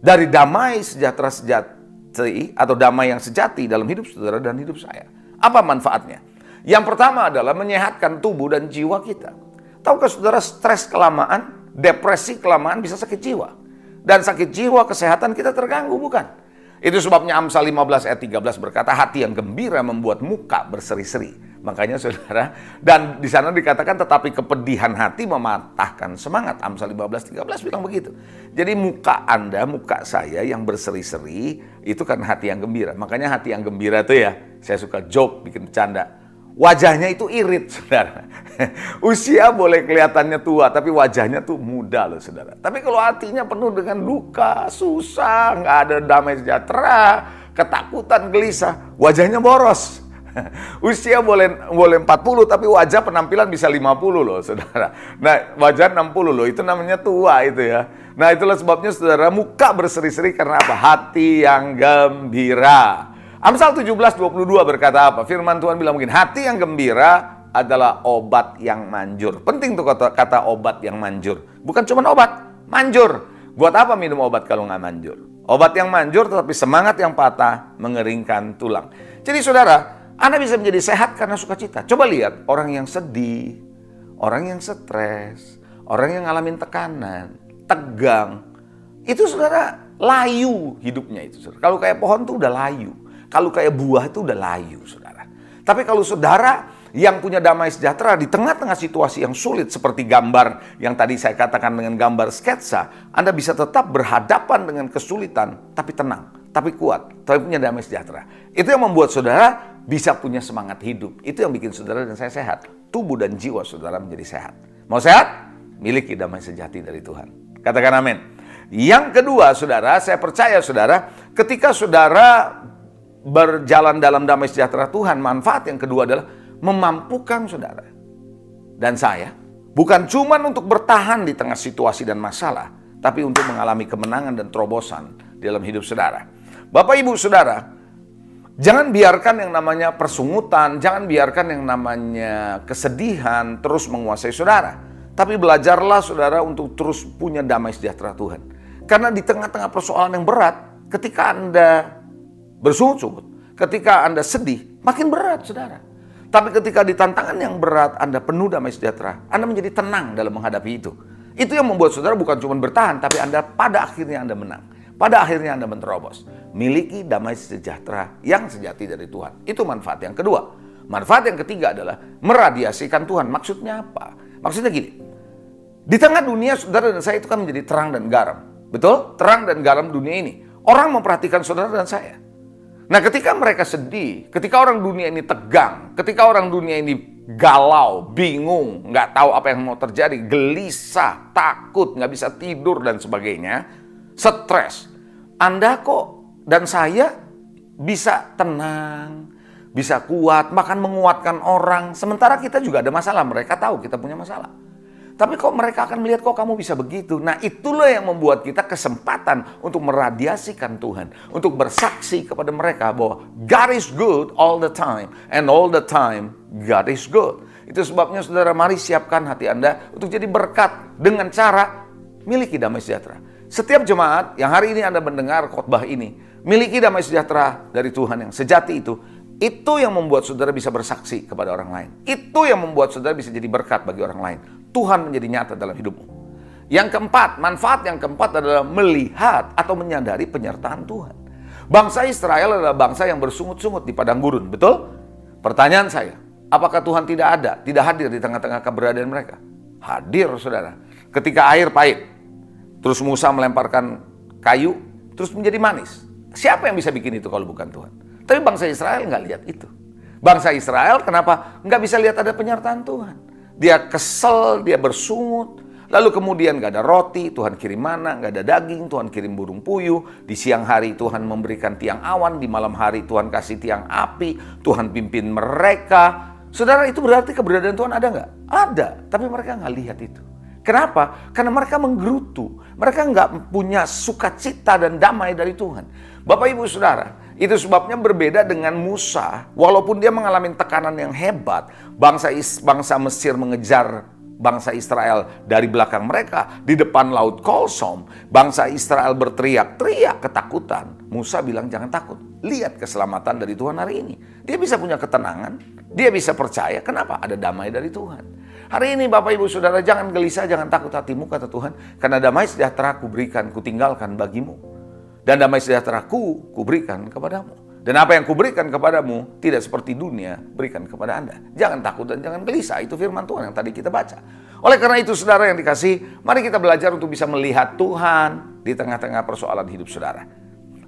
dari damai sejahtera sejati atau damai yang sejati dalam hidup saudara dan hidup saya. Apa manfaatnya? Yang pertama adalah menyehatkan tubuh dan jiwa kita. Tahukah saudara, stres kelamaan, depresi kelamaan bisa sakit jiwa. Dan sakit jiwa, kesehatan kita terganggu, bukan? Itu sebabnya Amsal 15 ayat 13 berkata, hati yang gembira membuat muka berseri-seri. Makanya saudara, dan di sana dikatakan tetapi kepedihan hati mematahkan semangat. Amsal 15:13 bilang begitu. Jadi muka Anda, muka saya yang berseri-seri itu kan hati yang gembira. Makanya hati yang gembira itu ya, saya suka joke, bikin bercanda. Wajahnya itu irit, saudara. Usia boleh kelihatannya tua, tapi wajahnya tuh muda loh, saudara. Tapi kalau hatinya penuh dengan duka, susah, nggak ada damai sejahtera, ketakutan, gelisah, wajahnya boros. Usia boleh 40, tapi wajah penampilan bisa 50 loh, saudara. Nah, wajah 60 loh, itu namanya tua itu ya. Nah, itulah sebabnya, saudara, muka berseri-seri karena apa? Hati yang gembira. Amsal 17:22 berkata apa? Firman Tuhan bilang begini, hati yang gembira adalah obat yang manjur. Penting tuh kata obat yang manjur. Bukan cuma obat, manjur. Buat apa minum obat kalau nggak manjur? Obat yang manjur tetapi semangat yang patah mengeringkan tulang. Jadi saudara, Anda bisa menjadi sehat karena sukacita. Coba lihat orang yang sedih, orang yang stres, orang yang ngalamin tekanan, tegang. Itu saudara, layu hidupnya itu, saudara. Kalau kayak pohon itu udah layu. Kalau kayak buah itu udah layu, saudara. Tapi kalau saudara yang punya damai sejahtera di tengah-tengah situasi yang sulit seperti gambar yang tadi saya katakan dengan gambar sketsa, Anda bisa tetap berhadapan dengan kesulitan, tapi tenang, tapi kuat, tapi punya damai sejahtera. Itu yang membuat saudara bisa punya semangat hidup. Itu yang bikin saudara dan saya sehat. Tubuh dan jiwa saudara menjadi sehat. Mau sehat? Miliki damai sejati dari Tuhan. Katakan amin. Yang kedua, saudara, saya percaya saudara, ketika saudara berjalan dalam damai sejahtera Tuhan, manfaat yang kedua adalah memampukan saudara dan saya bukan cuma untuk bertahan di tengah situasi dan masalah, tapi untuk mengalami kemenangan dan terobosan dalam hidup saudara. Bapak Ibu Saudara, jangan biarkan yang namanya persungutan, jangan biarkan yang namanya kesedihan terus menguasai saudara. Tapi belajarlah saudara untuk terus punya damai sejahtera Tuhan. Karena di tengah-tengah persoalan yang berat, ketika Anda bersungut-sungut, ketika Anda sedih, makin berat saudara. Tapi ketika di tantangan yang berat, Anda penuh damai sejahtera, Anda menjadi tenang dalam menghadapi itu. Itu yang membuat saudara bukan cuma bertahan, tapi Anda pada akhirnya Anda menang. Pada akhirnya Anda menerobos. Miliki damai sejahtera yang sejati dari Tuhan. Itu manfaat yang kedua. Manfaat yang ketiga adalah meradiasikan Tuhan. Maksudnya apa? Maksudnya gini. Di tengah dunia saudara dan saya itu kan menjadi terang dan garam. Betul? Terang dan garam dunia ini. Orang memperhatikan saudara dan saya. Nah, ketika mereka sedih, ketika orang dunia ini tegang, ketika orang dunia ini galau, bingung, nggak tahu apa yang mau terjadi, gelisah, takut, nggak bisa tidur dan sebagainya, stres. Anda kok dan saya bisa tenang, bisa kuat, bahkan menguatkan orang. Sementara kita juga ada masalah, mereka tahu kita punya masalah. Tapi kok mereka akan melihat kok kamu bisa begitu. Nah, itulah yang membuat kita kesempatan untuk meradiasikan Tuhan. Untuk bersaksi kepada mereka bahwa God is good all the time. And all the time God is good. Itu sebabnya saudara, mari siapkan hati Anda untuk jadi berkat dengan cara miliki damai sejahtera. Setiap jemaat yang hari ini Anda mendengar khotbah ini, miliki damai sejahtera dari Tuhan yang sejati itu yang membuat saudara bisa bersaksi kepada orang lain. Itu yang membuat saudara bisa jadi berkat bagi orang lain. Tuhan menjadi nyata dalam hidupmu. Yang keempat, manfaat yang keempat adalah melihat atau menyadari penyertaan Tuhan. Bangsa Israel adalah bangsa yang bersungut-sungut di padang gurun, betul? Pertanyaan saya, apakah Tuhan tidak ada, tidak hadir di tengah-tengah keberadaan mereka? Hadir, saudara. Ketika air pahit, terus Musa melemparkan kayu, terus menjadi manis. Siapa yang bisa bikin itu kalau bukan Tuhan? Tapi bangsa Israel nggak lihat itu. Bangsa Israel kenapa nggak bisa lihat ada penyertaan Tuhan? Dia kesel, dia bersungut. Lalu kemudian nggak ada roti, Tuhan kirim mana, nggak ada daging, Tuhan kirim burung puyuh. Di siang hari Tuhan memberikan tiang awan, di malam hari Tuhan kasih tiang api, Tuhan pimpin mereka. Saudara, itu berarti keberadaan Tuhan ada nggak? Ada, tapi mereka nggak lihat itu. Kenapa? Karena mereka menggerutu. Mereka nggak punya sukacita dan damai dari Tuhan. Bapak Ibu Saudara, itu sebabnya berbeda dengan Musa. Walaupun dia mengalami tekanan yang hebat, bangsa Mesir mengejar bangsa Israel dari belakang mereka di depan Laut Kolsom. Bangsa Israel berteriak-teriak ketakutan. Musa bilang jangan takut. Lihat keselamatan dari Tuhan hari ini. Dia bisa punya ketenangan. Dia bisa percaya. Kenapa? Ada damai dari Tuhan. Hari ini Bapak Ibu Saudara, jangan gelisah, jangan takut hatimu, kata Tuhan. Karena damai sejahtera kuberikan, kutinggalkan bagimu. Dan damai sejahtera kuberikan kepadamu. Dan apa yang kuberikan kepadamu tidak seperti dunia berikan kepada Anda. Jangan takut dan jangan gelisah. Itu firman Tuhan yang tadi kita baca. Oleh karena itu saudara yang dikasih, mari kita belajar untuk bisa melihat Tuhan di tengah-tengah persoalan hidup saudara.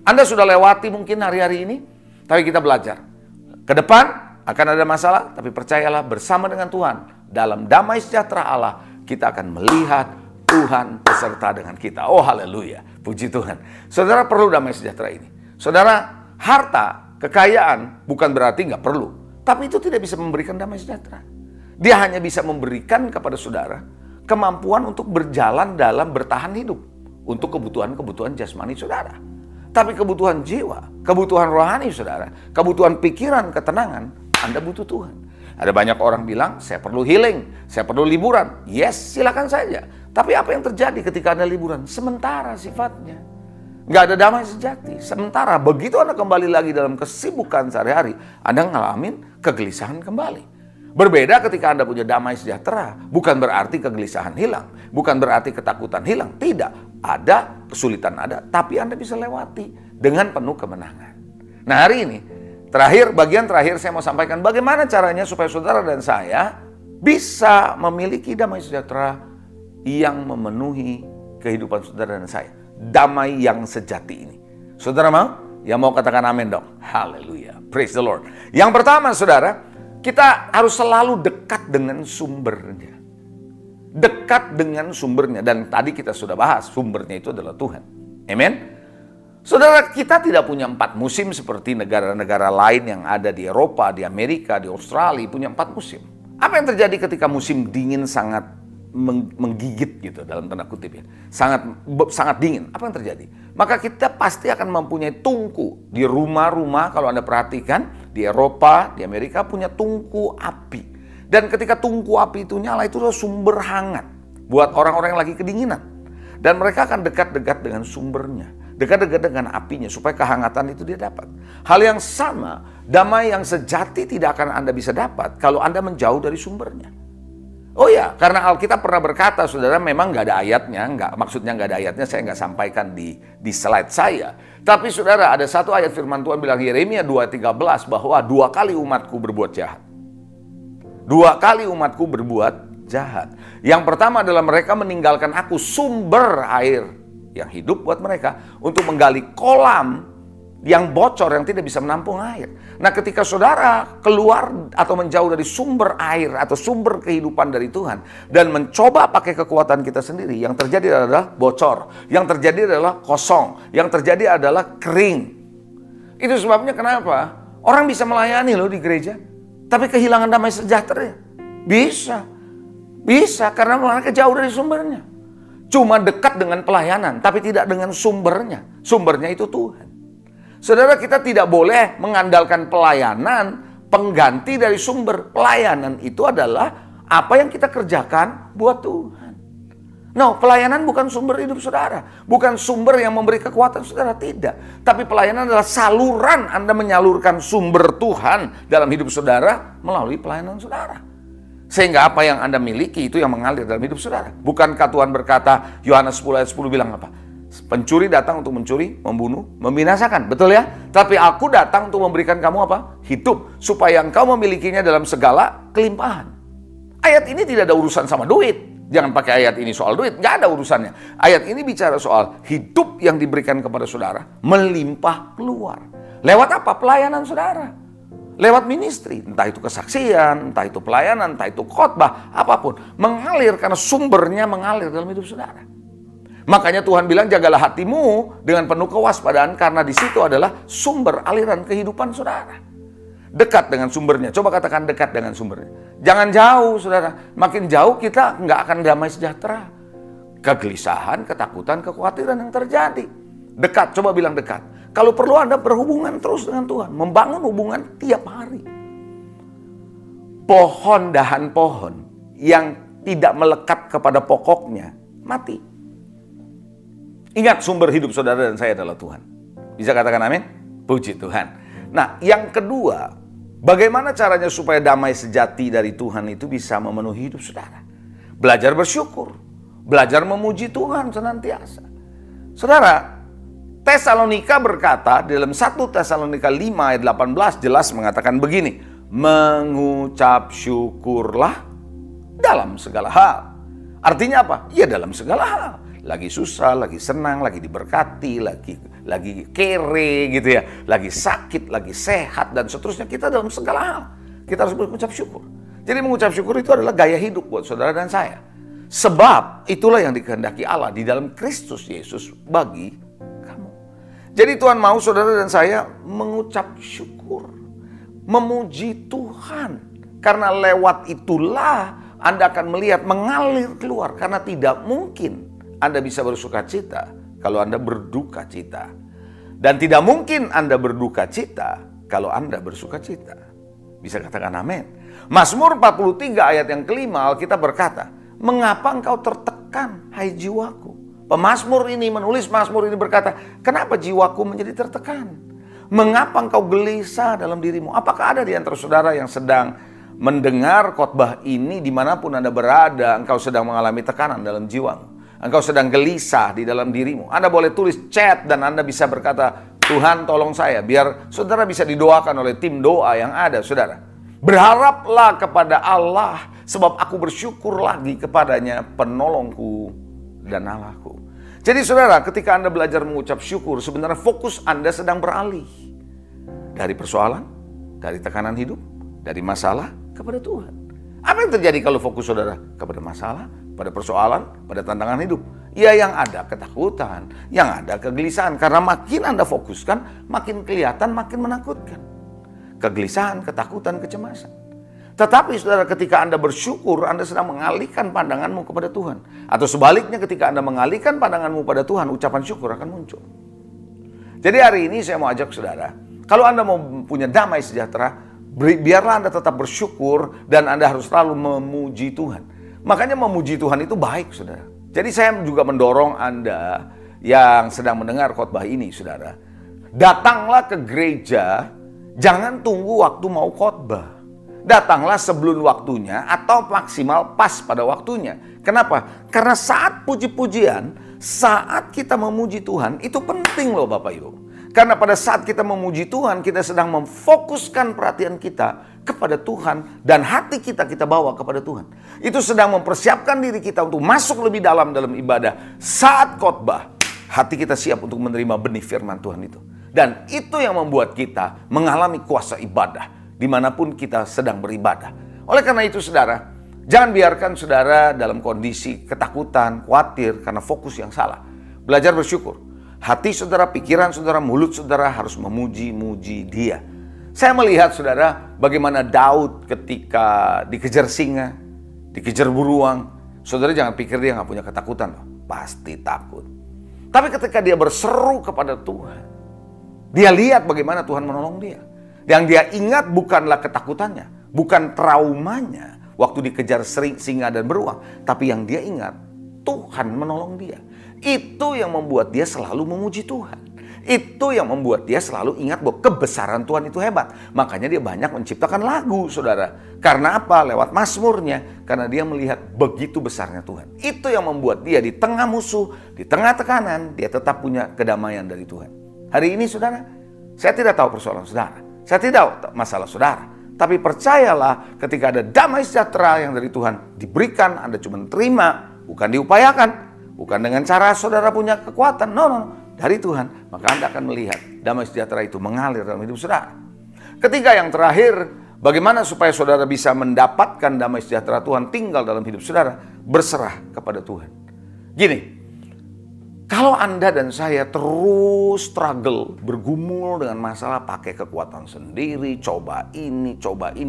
Anda sudah lewati mungkin hari-hari ini, tapi kita belajar. Ke depan akan ada masalah, tapi percayalah bersama dengan Tuhan. Dalam damai sejahtera Allah, kita akan melihat Tuhan beserta dengan kita. Oh haleluya, puji Tuhan. Saudara perlu damai sejahtera ini. Saudara, harta, kekayaan bukan berarti nggak perlu. Tapi itu tidak bisa memberikan damai sejahtera. Dia hanya bisa memberikan kepada saudara kemampuan untuk berjalan dalam bertahan hidup. Untuk kebutuhan-kebutuhan jasmani saudara. Tapi kebutuhan jiwa, kebutuhan rohani saudara, kebutuhan pikiran, ketenangan, Anda butuh Tuhan. Ada banyak orang bilang, saya perlu healing, saya perlu liburan. Yes, silakan saja. Tapi apa yang terjadi ketika Anda liburan? Sementara sifatnya. Nggak ada damai sejati. Sementara begitu Anda kembali lagi dalam kesibukan sehari-hari, Anda ngalamin kegelisahan kembali. Berbeda ketika Anda punya damai sejahtera. Bukan berarti kegelisahan hilang. Bukan berarti ketakutan hilang. Tidak. ada, kesulitan ada, tapi Anda bisa lewati dengan penuh kemenangan. Nah, hari ini, bagian terakhir saya mau sampaikan bagaimana caranya supaya saudara dan saya bisa memiliki damai sejahtera yang memenuhi kehidupan saudara dan saya. Damai yang sejati ini. Saudara mau? Yang mau katakan amin dong. Haleluya. Praise the Lord. Yang pertama saudara, kita harus selalu dekat dengan sumbernya. Dekat dengan sumbernya. Dan tadi kita sudah bahas, sumbernya itu adalah Tuhan. Amen. Saudara, kita tidak punya 4 musim seperti negara-negara lain yang ada di Eropa, di Amerika, di Australia, punya 4 musim. Apa yang terjadi ketika musim dingin sangat menggigit gitu dalam tanda kutip ya. Sangat dingin. Apa yang terjadi? Maka kita pasti akan mempunyai tungku di rumah-rumah. Kalau Anda perhatikan di Eropa, di Amerika punya tungku api. Dan ketika tungku api itu nyala, itu adalah sumber hangat buat orang-orang yang lagi kedinginan. Dan mereka akan dekat-dekat dengan sumbernya, dekat-dekat dengan apinya supaya kehangatan itu dia dapat. Hal yang sama, damai yang sejati tidak akan Anda bisa dapat kalau Anda menjauh dari sumbernya. Oh ya, karena Alkitab pernah berkata, saudara, memang nggak ada ayatnya, maksudnya nggak ada ayatnya, saya nggak sampaikan di slide saya. Tapi saudara, ada satu ayat firman Tuhan bilang, Yeremia 2:13, bahwa 2 kali umatku berbuat jahat. 2 kali umatku berbuat jahat. Yang pertama adalah mereka meninggalkan aku, sumber air yang hidup buat mereka, untuk menggali kolam yang bocor, yang tidak bisa menampung air. Nah, ketika saudara keluar atau menjauh dari sumber air atau sumber kehidupan dari Tuhan dan mencoba pakai kekuatan kita sendiri, yang terjadi adalah bocor, yang terjadi adalah kosong, yang terjadi adalah kering. Itu sebabnya kenapa orang bisa melayani loh di gereja, tapi kehilangan damai sejahtera. Bisa karena mereka jauh dari sumbernya. Cuma dekat dengan pelayanan, tapi tidak dengan sumbernya. Sumbernya itu Tuhan. Saudara, kita tidak boleh mengandalkan pelayanan pengganti dari sumber. Pelayanan itu adalah apa yang kita kerjakan buat Tuhan. No, pelayanan bukan sumber hidup saudara. Bukan sumber yang memberi kekuatan saudara, tidak. Tapi pelayanan adalah saluran Anda menyalurkan sumber Tuhan dalam hidup saudara melalui pelayanan saudara. Sehingga apa yang Anda miliki itu yang mengalir dalam hidup saudara. Bukankah Tuhan berkata, Yohanes 10 ayat 10 bilang apa? Pencuri datang untuk mencuri, membunuh, membinasakan. Betul ya? Tapi aku datang untuk memberikan kamu apa? Hidup. Supaya engkau memilikinya dalam segala kelimpahan. Ayat ini tidak ada urusan sama duit. Jangan pakai ayat ini soal duit. Nggak ada urusannya. Ayat ini bicara soal hidup yang diberikan kepada saudara melimpah keluar. Lewat apa? Pelayanan saudara. Lewat ministry. Entah itu kesaksian, entah itu pelayanan, entah itu khotbah, apapun. Mengalir karena sumbernya mengalir dalam hidup saudara. Makanya Tuhan bilang, jagalah hatimu dengan penuh kewaspadaan, karena di situ adalah sumber aliran kehidupan saudara. Dekat dengan sumbernya. Coba katakan dekat dengan sumbernya. Jangan jauh, saudara. Makin jauh kita nggak akan damai sejahtera. Kegelisahan, ketakutan, kekhawatiran yang terjadi. Dekat, coba bilang dekat. Kalau perlu Anda berhubungan terus dengan Tuhan. Membangun hubungan tiap hari. Dahan pohon yang tidak melekat kepada pokoknya, mati. Ingat, sumber hidup saudara dan saya adalah Tuhan. Bisa katakan amin? Puji Tuhan. Nah, yang kedua, bagaimana caranya supaya damai sejati dari Tuhan itu bisa memenuhi hidup saudara? Belajar bersyukur. Belajar memuji Tuhan senantiasa. Saudara, Tesalonika berkata, dalam 1 Tesalonika 5 ayat 18 jelas mengatakan begini, mengucap syukurlah dalam segala hal. Artinya apa? Ya dalam segala hal. Lagi susah, lagi senang, lagi diberkati, lagi kere gitu ya, lagi sakit, lagi sehat dan seterusnya, kita dalam segala hal kita harus mengucap syukur. Jadi mengucap syukur itu adalah gaya hidup buat saudara dan saya. Sebab itulah yang dikehendaki Allah di dalam Kristus Yesus bagi kamu. Jadi Tuhan mau saudara dan saya mengucap syukur, memuji Tuhan, karena lewat itulah Anda akan melihat mengalir keluar, karena tidak mungkin Anda bisa bersuka cita kalau Anda berduka cita. Dan tidak mungkin Anda berduka cita kalau Anda bersuka cita. Bisa katakan amin. Mazmur 43 ayat yang kelima, Alkitab berkata, mengapa engkau tertekan, hai jiwaku? Pemazmur ini menulis Mazmur ini berkata, kenapa jiwaku menjadi tertekan? Mengapa engkau gelisah dalam dirimu? Apakah ada di antara saudara yang sedang mendengar khotbah ini dimanapun Anda berada, engkau sedang mengalami tekanan dalam jiwamu? engkau sedang gelisah di dalam dirimu, Anda boleh tulis chat dan Anda bisa berkata, Tuhan tolong saya, biar saudara bisa didoakan oleh tim doa yang ada, saudara. Berharaplah kepada Allah, sebab aku bersyukur lagi kepadanya, penolongku dan Allahku. Jadi saudara, ketika Anda belajar mengucap syukur, sebenarnya fokus Anda sedang beralih dari persoalan, dari tekanan hidup, dari masalah kepada Tuhan. Apa yang terjadi kalau fokus saudara kepada masalah, pada persoalan, pada tantangan hidup? Ya yang ada ketakutan, yang ada kegelisahan. Karena makin Anda fokuskan, makin kelihatan, makin menakutkan. Kegelisahan, ketakutan, kecemasan. Tetapi saudara, ketika Anda bersyukur, Anda sedang mengalihkan pandanganmu kepada Tuhan. Atau sebaliknya, ketika Anda mengalihkan pandanganmu pada Tuhan, ucapan syukur akan muncul. Jadi hari ini saya mau ajak saudara, kalau Anda mau punya damai sejahtera, biarlah Anda tetap bersyukur dan Anda harus selalu memuji Tuhan. Makanya memuji Tuhan itu baik, saudara. Jadi saya juga mendorong Anda yang sedang mendengar khotbah ini, saudara. Datanglah ke gereja, jangan tunggu waktu mau khotbah. Datanglah sebelum waktunya atau maksimal pas pada waktunya. Kenapa? Karena saat puji-pujian, saat kita memuji Tuhan, itu penting loh Bapak Ibu. Karena pada saat kita memuji Tuhan, kita sedang memfokuskan perhatian kita kepada Tuhan dan hati kita bawa kepada Tuhan. Itu sedang mempersiapkan diri kita untuk masuk lebih dalam ibadah. Saat khotbah, hati kita siap untuk menerima benih firman Tuhan itu. Dan itu yang membuat kita mengalami kuasa ibadah dimanapun kita sedang beribadah. Oleh karena itu saudara, jangan biarkan saudara dalam kondisi ketakutan, khawatir karena fokus yang salah. Belajar bersyukur. Hati saudara, pikiran saudara, mulut saudara harus memuji-muji Dia. Saya melihat saudara bagaimana Daud ketika dikejar singa, dikejar beruang. Saudara jangan pikir dia gak punya ketakutan. Pasti takut. Tapi ketika dia berseru kepada Tuhan, dia lihat bagaimana Tuhan menolong dia. Yang dia ingat bukanlah ketakutannya, bukan traumanya waktu dikejar singa dan beruang. Tapi yang dia ingat, Tuhan menolong dia. Itu yang membuat dia selalu memuji Tuhan. Itu yang membuat dia selalu ingat bahwa kebesaran Tuhan itu hebat. Makanya dia banyak menciptakan lagu, saudara. Karena apa? Lewat mazmurnya. Karena dia melihat begitu besarnya Tuhan. Itu yang membuat dia di tengah musuh, di tengah tekanan, dia tetap punya kedamaian dari Tuhan. Hari ini, saudara, saya tidak tahu persoalan saudara. Saya tidak tahu masalah saudara. Tapi percayalah, ketika ada damai sejahtera yang dari Tuhan diberikan, Anda cuma terima, bukan diupayakan. Bukan dengan cara saudara punya kekuatan, no. Dari Tuhan, maka Anda akan melihat damai sejahtera itu mengalir dalam hidup saudara. Ketiga yang terakhir, bagaimana supaya saudara bisa mendapatkan damai sejahtera Tuhan tinggal dalam hidup saudara? Berserah kepada Tuhan. Gini, kalau Anda dan saya terus struggle, bergumul dengan masalah, pakai kekuatan sendiri, coba ini,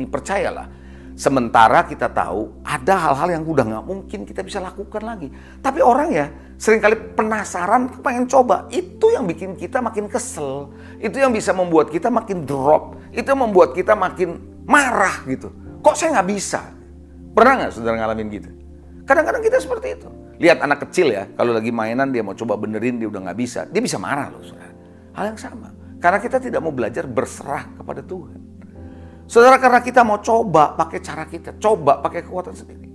percayalah. Sementara kita tahu ada hal-hal yang udah gak mungkin kita bisa lakukan lagi. Tapi orang ya seringkali penasaran, pengen coba. Itu yang bikin kita makin kesel. Itu yang bisa membuat kita makin drop. Itu yang membuat kita makin marah gitu. Kok saya gak bisa? Pernah gak saudara ngalamin gitu? Kadang-kadang kita seperti itu. Lihat anak kecil ya, kalau lagi mainan dia mau coba benerin, dia udah gak bisa. Dia bisa marah loh saudara. Hal yang sama. Karena kita tidak mau belajar berserah kepada Tuhan. Saudara, karena kita mau coba pakai cara kita, coba pakai kekuatan sendiri.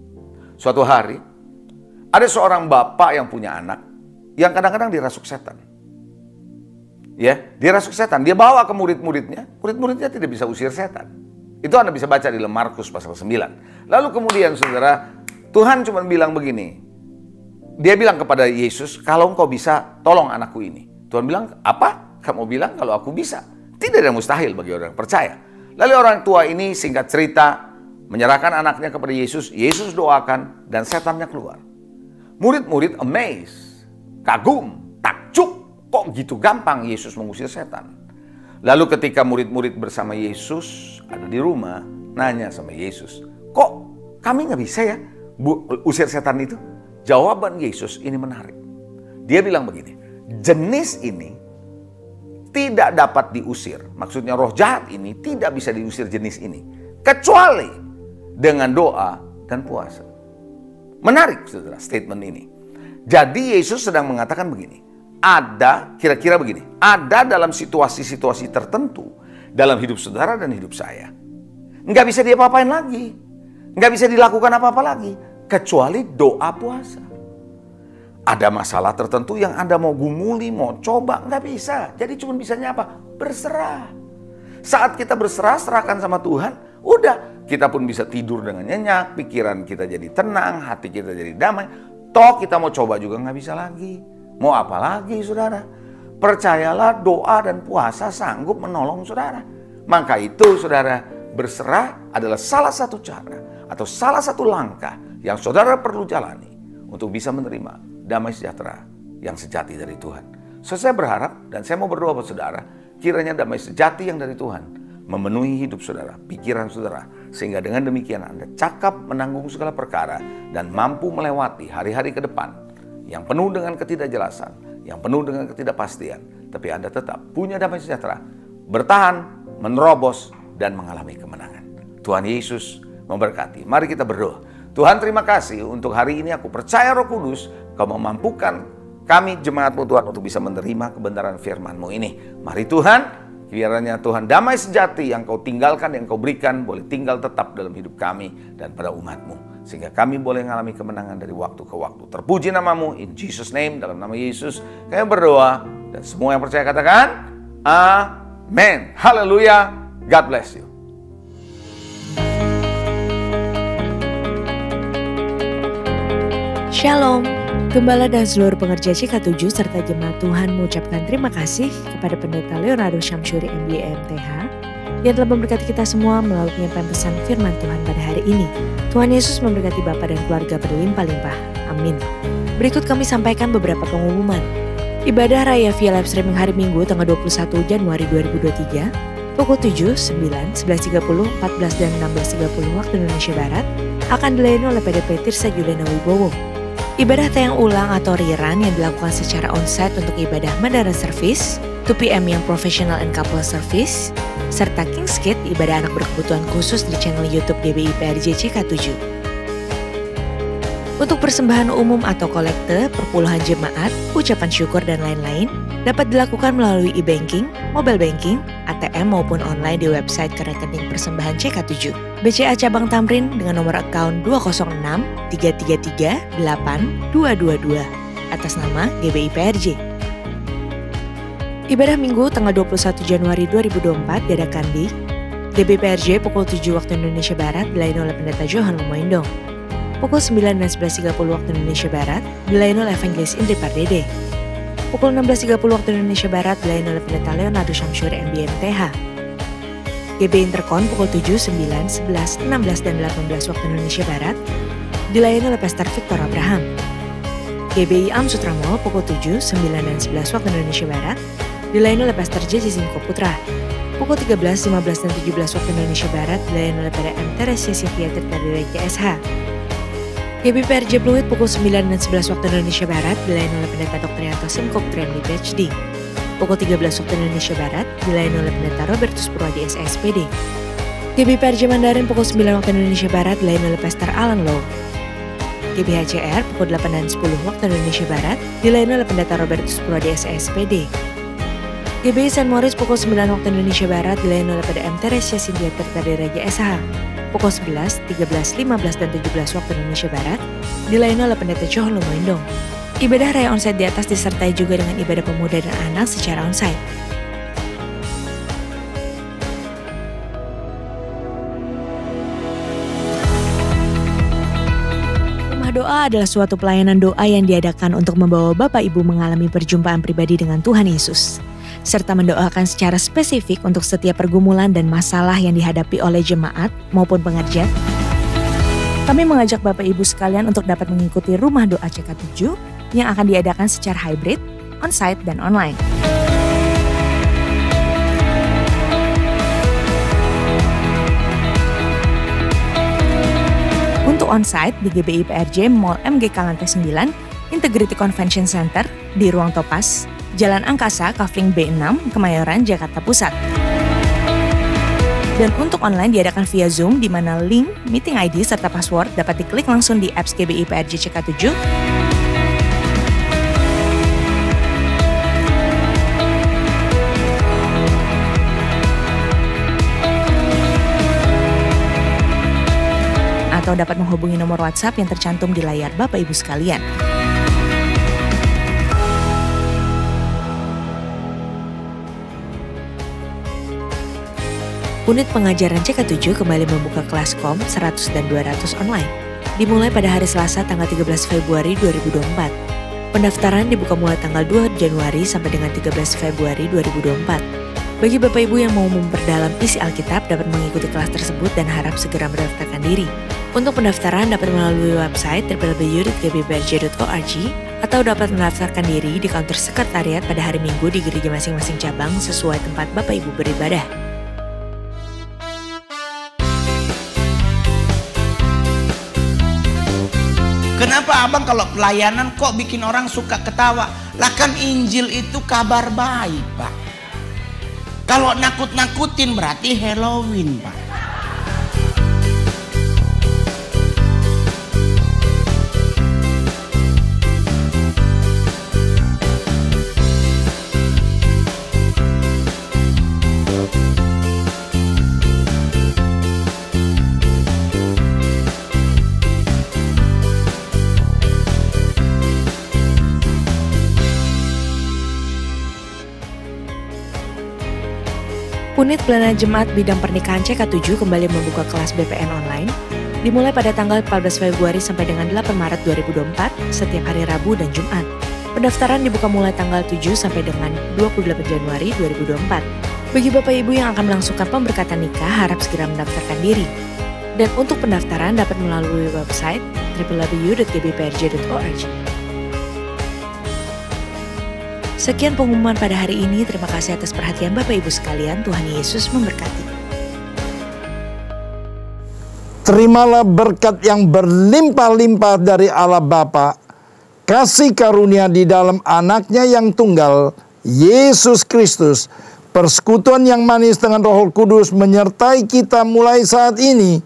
Suatu hari, ada seorang bapak yang punya anak, yang kadang-kadang dirasuk setan. Ya, dirasuk setan. Dia bawa ke murid-muridnya, murid-muridnya tidak bisa usir setan. Itu Anda bisa baca di Markus pasal 9. Lalu kemudian saudara, Tuhan cuma bilang begini. Dia bilang kepada Yesus, kalau engkau bisa, tolong anakku ini. Tuhan bilang, apa? Kamu bilang kalau aku bisa. Tidak ada yang mustahil bagi orang yang percaya. Lalu orang tua ini singkat cerita menyerahkan anaknya kepada Yesus. Yesus doakan dan setannya keluar. Murid-murid amazed, kagum, takjub. Kok gitu gampang Yesus mengusir setan? Lalu ketika murid-murid bersama Yesus ada di rumah, nanya sama Yesus, kok kami nggak bisa ya usir setan itu? Jawaban Yesus ini menarik. Dia bilang begini, jenis ini tidak dapat diusir. Maksudnya roh jahat ini tidak bisa diusir jenis ini. Kecuali dengan doa dan puasa. Menarik saudara statement ini. Jadi Yesus sedang mengatakan begini. Ada, kira-kira begini. Ada dalam situasi-situasi tertentu. Dalam hidup saudara dan hidup saya. Nggak bisa diapa-apain lagi. Nggak bisa dilakukan apa-apa lagi. Kecuali doa puasa. Ada masalah tertentu yang Anda mau gumuli, mau coba, nggak bisa. Jadi cuma bisanya apa? Berserah. Saat kita berserah, serahkan sama Tuhan, udah. Kita pun bisa tidur dengan nyenyak, pikiran kita jadi tenang, hati kita jadi damai. Toh kita mau coba juga nggak bisa lagi. Mau apa lagi, saudara? Percayalah, doa dan puasa sanggup menolong saudara. Maka itu, saudara, berserah adalah salah satu cara atau salah satu langkah yang saudara perlu jalani untuk bisa menerima damai sejahtera yang sejati dari Tuhan. So, saya berharap dan saya mau berdoa buat saudara, kiranya damai sejati yang dari Tuhan memenuhi hidup saudara, pikiran saudara, sehingga dengan demikian Anda cakap menanggung segala perkara dan mampu melewati hari-hari ke depan yang penuh dengan ketidakjelasan, yang penuh dengan ketidakpastian, tapi Anda tetap punya damai sejahtera, bertahan, menerobos, dan mengalami kemenangan. Tuhan Yesus memberkati. Mari kita berdoa. Tuhan, terima kasih untuk hari ini. Aku percaya Roh Kudus, Kau memampukan kami jemaat-Mu Tuhan untuk bisa menerima kebenaran firman-Mu ini. Mari Tuhan, kiranya Tuhan damai sejati yang Kau tinggalkan, yang Kau berikan, boleh tinggal tetap dalam hidup kami dan pada umat-Mu. Sehingga kami boleh mengalami kemenangan dari waktu ke waktu. Terpuji nama-Mu, in Jesus name, dalam nama Yesus kami berdoa. Dan semua yang percaya katakan, amin. Haleluya. God bless you. Shalom, Gembala dan seluruh pengerja CK7 serta jemaat Tuhan mengucapkan terima kasih kepada Pendeta Leonardo Syamsuri MBA MTH yang telah memberkati kita semua melalui penyampaian pesan firman Tuhan pada hari ini. Tuhan Yesus memberkati Bapak dan keluarga berlimpah-limpah. Amin. Berikut kami sampaikan beberapa pengumuman. Ibadah Raya via live streaming hari Minggu tanggal 21 Januari 2023 pukul 7, 9, 11.30, 14, dan 16.30 waktu Indonesia Barat akan dilayani oleh PDP Tirsa Juliana Wibowo. Ibadah tayang ulang atau rerun yang dilakukan secara onsite untuk ibadah Mandarin Service, 2 PM yang Professional and Couple Service, serta King's Kids ibadah anak berkebutuhan khusus di channel YouTube GBI PRJ CK7. Untuk persembahan umum atau kolekte, perpuluhan jemaat, ucapan syukur dan lain-lain dapat dilakukan melalui e-banking, mobile banking, ATM maupun online di website ke rekening persembahan CK7. BCA Cabang Tamrin dengan nomor akun 206 333 8222 atas nama GBI PRJ. Ibadah Minggu tanggal 21 Januari 2024 diadakan di GBI PRJ pukul 7 waktu Indonesia Barat dilayani oleh Pendeta Johan Lumoindong. Pukul 9 dan 11.30 waktu Indonesia Barat dilayani oleh Evangelis Indri Pardede. Pukul 16.30 waktu Indonesia Barat dilayani oleh Pendeta Leonardo Syamsuri MBA MTH. GB Intercon pukul 7, 9, 11, 16, dan 18 waktu Indonesia Barat dilayani oleh Pastor Victor Abraham. GBI Am Sutra Mall pukul 7, 9, dan 11 waktu Indonesia Barat dilayani oleh Pastor J. Zingko Putra. Pukul 13, 15, dan 17 waktu Indonesia Barat dilayani oleh PDM Teresia Cynthia Tirta-Direki SH. GBI PRJ Pluit pukul 9 dan 11 waktu Indonesia Barat dilayani oleh Pendeta Dr. Yanto Simkop Trendy PhD. Pukul 13 waktu Indonesia Barat dilayani oleh Pendeta Robertus Purwadi SSPD. GBI PRJ Mandarin pukul 9 waktu Indonesia Barat dilayani oleh Pastor Alan Low. GBI HCR pukul 8 dan 10 waktu Indonesia Barat dilayani oleh Pendeta Robertus Purwadi SSPD. GBI St. Moritz pukul 9 waktu Indonesia Barat dilayani oleh PDM Teresia Cynthia Tirta-Direki SH. Pukul 11, 13, 15, dan 17 waktu Indonesia Barat dilayani oleh Pendeta Johan Lumoindong. Ibadah Raya onsite di atas disertai juga dengan ibadah pemuda dan anak secara onsite. Rumah Doa adalah suatu pelayanan doa yang diadakan untuk membawa Bapak Ibu mengalami perjumpaan pribadi dengan Tuhan Yesus, serta mendoakan secara spesifik untuk setiap pergumulan dan masalah yang dihadapi oleh jemaat maupun pengerjat. Kami mengajak Bapak Ibu sekalian untuk dapat mengikuti Rumah Doa CK7 yang akan diadakan secara hybrid, onsite, dan online. Untuk onsite di GBI PRJ Mall MGK Lantai 9, Integrity Convention Center di Ruang Topas, Jalan Angkasa, Kavling B6, Kemayoran, Jakarta Pusat. Dan untuk online diadakan via Zoom di mana link, meeting ID, serta password dapat diklik langsung di apps GBI PRJ CK7 atau dapat menghubungi nomor WhatsApp yang tercantum di layar Bapak Ibu sekalian. Unit pengajaran CK7 kembali membuka kelas KOM 100 dan 200 online. Dimulai pada hari Selasa tanggal 13 Februari 2024. Pendaftaran dibuka mulai tanggal 2 Januari sampai dengan 13 Februari 2024. Bagi Bapak Ibu yang mau memperdalam isi Alkitab dapat mengikuti kelas tersebut dan harap segera mendaftarkan diri. Untuk pendaftaran dapat melalui website www.gbprj.org atau dapat mendaftarkan diri di counter sekretariat pada hari Minggu di gereja masing-masing cabang sesuai tempat Bapak Ibu beribadah. Kenapa abang kalau pelayanan kok bikin orang suka ketawa? Lah kan Injil itu kabar baik, Pak. Kalau nakut-nakutin berarti Halloween, Pak. Unit Pelayanan Jemaat Bidang Pernikahan CK7 kembali membuka kelas BPN online, dimulai pada tanggal 14 Februari sampai dengan 8 Maret 2024, setiap hari Rabu dan Jumat. Pendaftaran dibuka mulai tanggal 7 sampai dengan 28 Januari 2024. Bagi Bapak Ibu yang akan melangsungkan pemberkatan nikah, harap segera mendaftarkan diri. Dan untuk pendaftaran dapat melalui website www.gbprj.org. Sekian pengumuman pada hari ini. Terima kasih atas perhatian Bapak Ibu sekalian. Tuhan Yesus memberkati. Terimalah berkat yang berlimpah-limpah dari Allah Bapa, kasih karunia di dalam anaknya yang tunggal, Yesus Kristus, persekutuan yang manis dengan Roh Kudus menyertai kita mulai saat ini,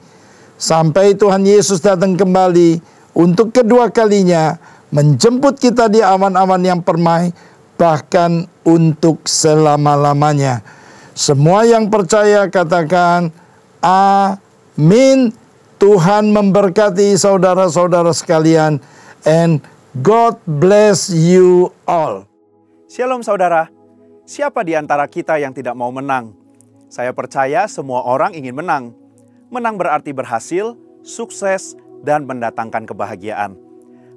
sampai Tuhan Yesus datang kembali untuk kedua kalinya, menjemput kita di awan-awan yang permai, bahkan untuk selama-lamanya. Semua yang percaya katakan amin. Tuhan memberkati saudara-saudara sekalian, and God bless you all. Shalom saudara, siapa di antara kita yang tidak mau menang? Saya percaya semua orang ingin menang. Menang berarti berhasil, sukses, dan mendatangkan kebahagiaan.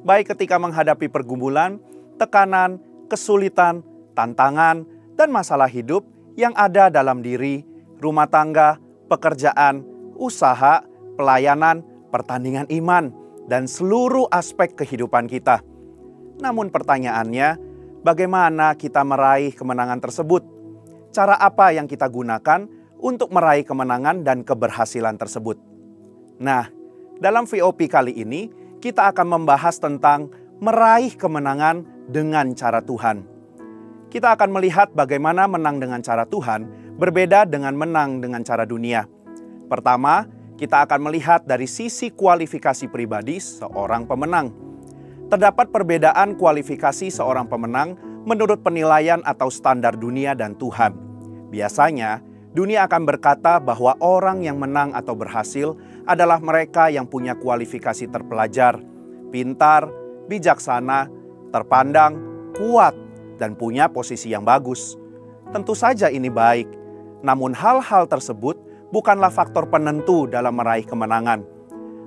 Baik ketika menghadapi pergumulan, tekanan, kesulitan, tantangan, dan masalah hidup yang ada dalam diri, rumah tangga, pekerjaan, usaha, pelayanan, pertandingan iman, dan seluruh aspek kehidupan kita. Namun pertanyaannya, bagaimana kita meraih kemenangan tersebut? Cara apa yang kita gunakan untuk meraih kemenangan dan keberhasilan tersebut? Nah, dalam VOP kali ini, kita akan membahas tentang meraih kemenangan dengan cara Tuhan. Kita akan melihat bagaimana menang dengan cara Tuhan berbeda dengan menang dengan cara dunia. Pertama, kita akan melihat dari sisi kualifikasi pribadi seorang pemenang. Terdapat perbedaan kualifikasi seorang pemenang menurut penilaian atau standar dunia dan Tuhan. Biasanya, dunia akan berkata bahwa orang yang menang atau berhasil adalah mereka yang punya kualifikasi terpelajar, pintar, bijaksana, terpandang, kuat, dan punya posisi yang bagus. Tentu saja ini baik, namun hal-hal tersebut bukanlah faktor penentu dalam meraih kemenangan.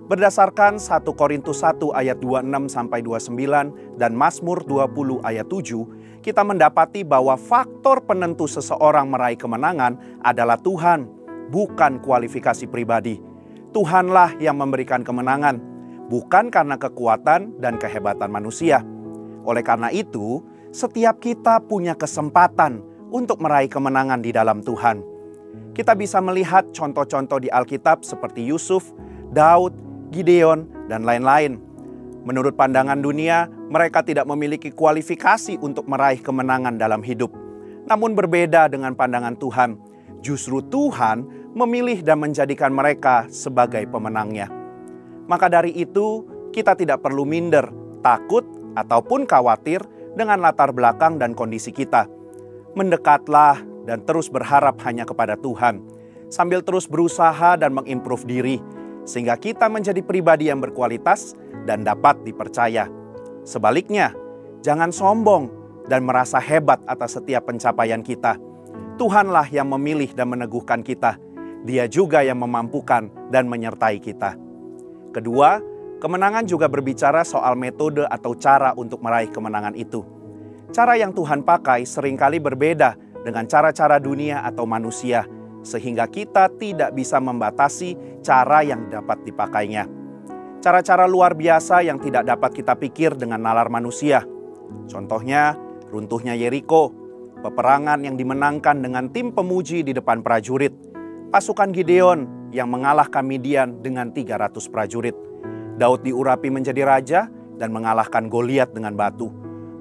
Berdasarkan 1 Korintus 1 ayat 26-29 dan Mazmur 20 ayat 7, kita mendapati bahwa faktor penentu seseorang meraih kemenangan adalah Tuhan, bukan kualifikasi pribadi. Tuhanlah yang memberikan kemenangan, bukan karena kekuatan dan kehebatan manusia. Oleh karena itu, setiap kita punya kesempatan untuk meraih kemenangan di dalam Tuhan. Kita bisa melihat contoh-contoh di Alkitab seperti Yusuf, Daud, Gideon, dan lain-lain. Menurut pandangan dunia, mereka tidak memiliki kualifikasi untuk meraih kemenangan dalam hidup. Namun berbeda dengan pandangan Tuhan. Justru Tuhan memilih dan menjadikan mereka sebagai pemenangnya. Maka dari itu, kita tidak perlu minder, takut, ataupun khawatir dengan latar belakang dan kondisi kita. Mendekatlah dan terus berharap hanya kepada Tuhan, sambil terus berusaha dan mengimprove diri, sehingga kita menjadi pribadi yang berkualitas dan dapat dipercaya. Sebaliknya, jangan sombong dan merasa hebat atas setiap pencapaian kita. Tuhanlah yang memilih dan meneguhkan kita. Dia juga yang memampukan dan menyertai kita. Kedua, kemenangan juga berbicara soal metode atau cara untuk meraih kemenangan itu. Cara yang Tuhan pakai seringkali berbeda dengan cara-cara dunia atau manusia, sehingga kita tidak bisa membatasi cara yang dapat dipakainya. Cara-cara luar biasa yang tidak dapat kita pikir dengan nalar manusia. Contohnya, runtuhnya Yeriko, peperangan yang dimenangkan dengan tim pemuji di depan prajurit, pasukan Gideon yang mengalahkan Midian dengan 300 prajurit, Daud diurapi menjadi raja dan mengalahkan Goliat dengan batu.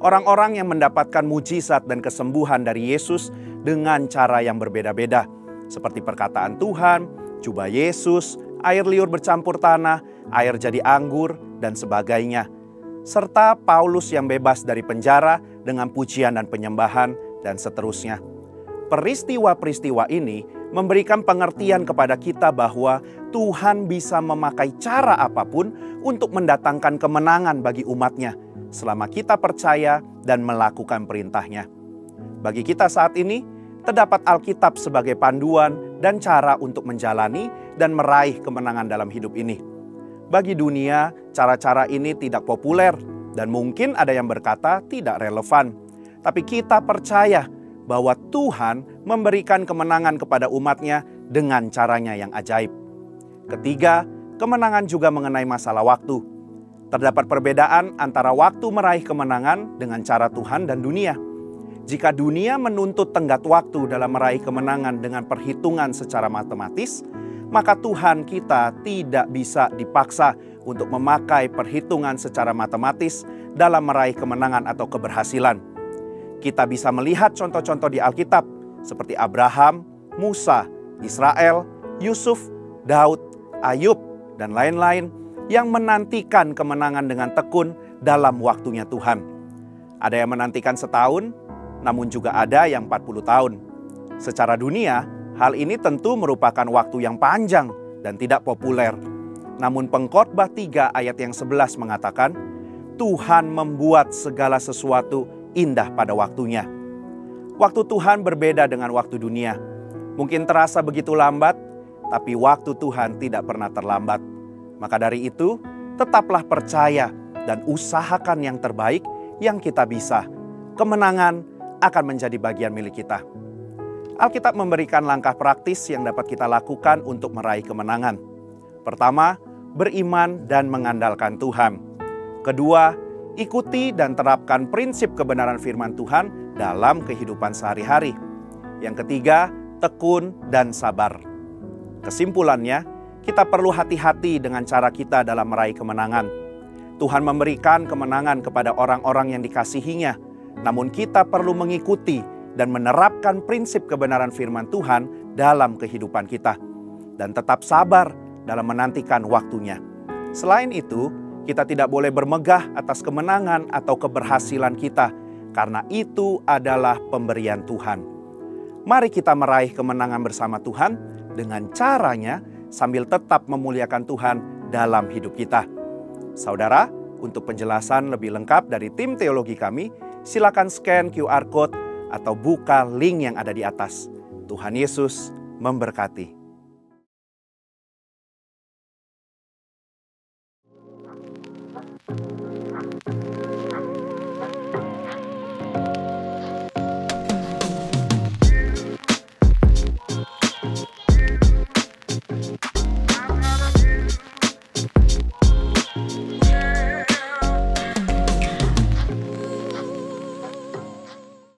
Orang-orang yang mendapatkan mujizat dan kesembuhan dari Yesus dengan cara yang berbeda-beda, seperti perkataan Tuhan, jubah Yesus, air liur bercampur tanah, air jadi anggur, dan sebagainya. Serta Paulus yang bebas dari penjara dengan pujian dan penyembahan, dan seterusnya. Peristiwa-peristiwa ini memberikan pengertian kepada kita bahwa Tuhan bisa memakai cara apapun untuk mendatangkan kemenangan bagi umatnya, selama kita percaya dan melakukan perintahnya. Bagi kita saat ini, terdapat Alkitab sebagai panduan dan cara untuk menjalani dan meraih kemenangan dalam hidup ini. Bagi dunia, cara-cara ini tidak populer dan mungkin ada yang berkata tidak relevan. Tapi kita percaya bahwa Tuhan memberikan kemenangan kepada umatnya dengan caranya yang ajaib. Ketiga, kemenangan juga mengenai masalah waktu. Terdapat perbedaan antara waktu meraih kemenangan dengan cara Tuhan dan dunia. Jika dunia menuntut tenggat waktu dalam meraih kemenangan dengan perhitungan secara matematis, maka Tuhan kita tidak bisa dipaksa untuk memakai perhitungan secara matematis dalam meraih kemenangan atau keberhasilan. Kita bisa melihat contoh-contoh di Alkitab seperti Abraham, Musa, Israel, Yusuf, Daud, Ayub, dan lain-lain yang menantikan kemenangan dengan tekun dalam waktunya Tuhan. Ada yang menantikan setahun, namun juga ada yang 40 tahun. Secara dunia, hal ini tentu merupakan waktu yang panjang dan tidak populer. Namun Pengkhotbah 3 ayat yang 11 mengatakan, Tuhan membuat segala sesuatu indah pada waktunya. Waktu Tuhan berbeda dengan waktu dunia. Mungkin terasa begitu lambat, tapi waktu Tuhan tidak pernah terlambat. Maka dari itu, tetaplah percaya dan usahakan yang terbaik yang kita bisa. Kemenangan akan menjadi bagian milik kita. Alkitab memberikan langkah praktis yang dapat kita lakukan untuk meraih kemenangan. Pertama, beriman dan mengandalkan Tuhan. Kedua, ikuti dan terapkan prinsip kebenaran firman Tuhan dalam kehidupan sehari-hari. Yang ketiga, tekun dan sabar. Kesimpulannya, kita perlu hati-hati dengan cara kita dalam meraih kemenangan. Tuhan memberikan kemenangan kepada orang-orang yang dikasihinya, namun kita perlu mengikuti dan menerapkan prinsip kebenaran firman Tuhan dalam kehidupan kita, dan tetap sabar dalam menantikan waktunya. Selain itu, kita tidak boleh bermegah atas kemenangan atau keberhasilan kita, karena itu adalah pemberian Tuhan. Mari kita meraih kemenangan bersama Tuhan dengan caranya sambil tetap memuliakan Tuhan dalam hidup kita. Saudara, untuk penjelasan lebih lengkap dari tim teologi kami, silakan scan QR Code atau buka link yang ada di atas. Tuhan Yesus memberkati.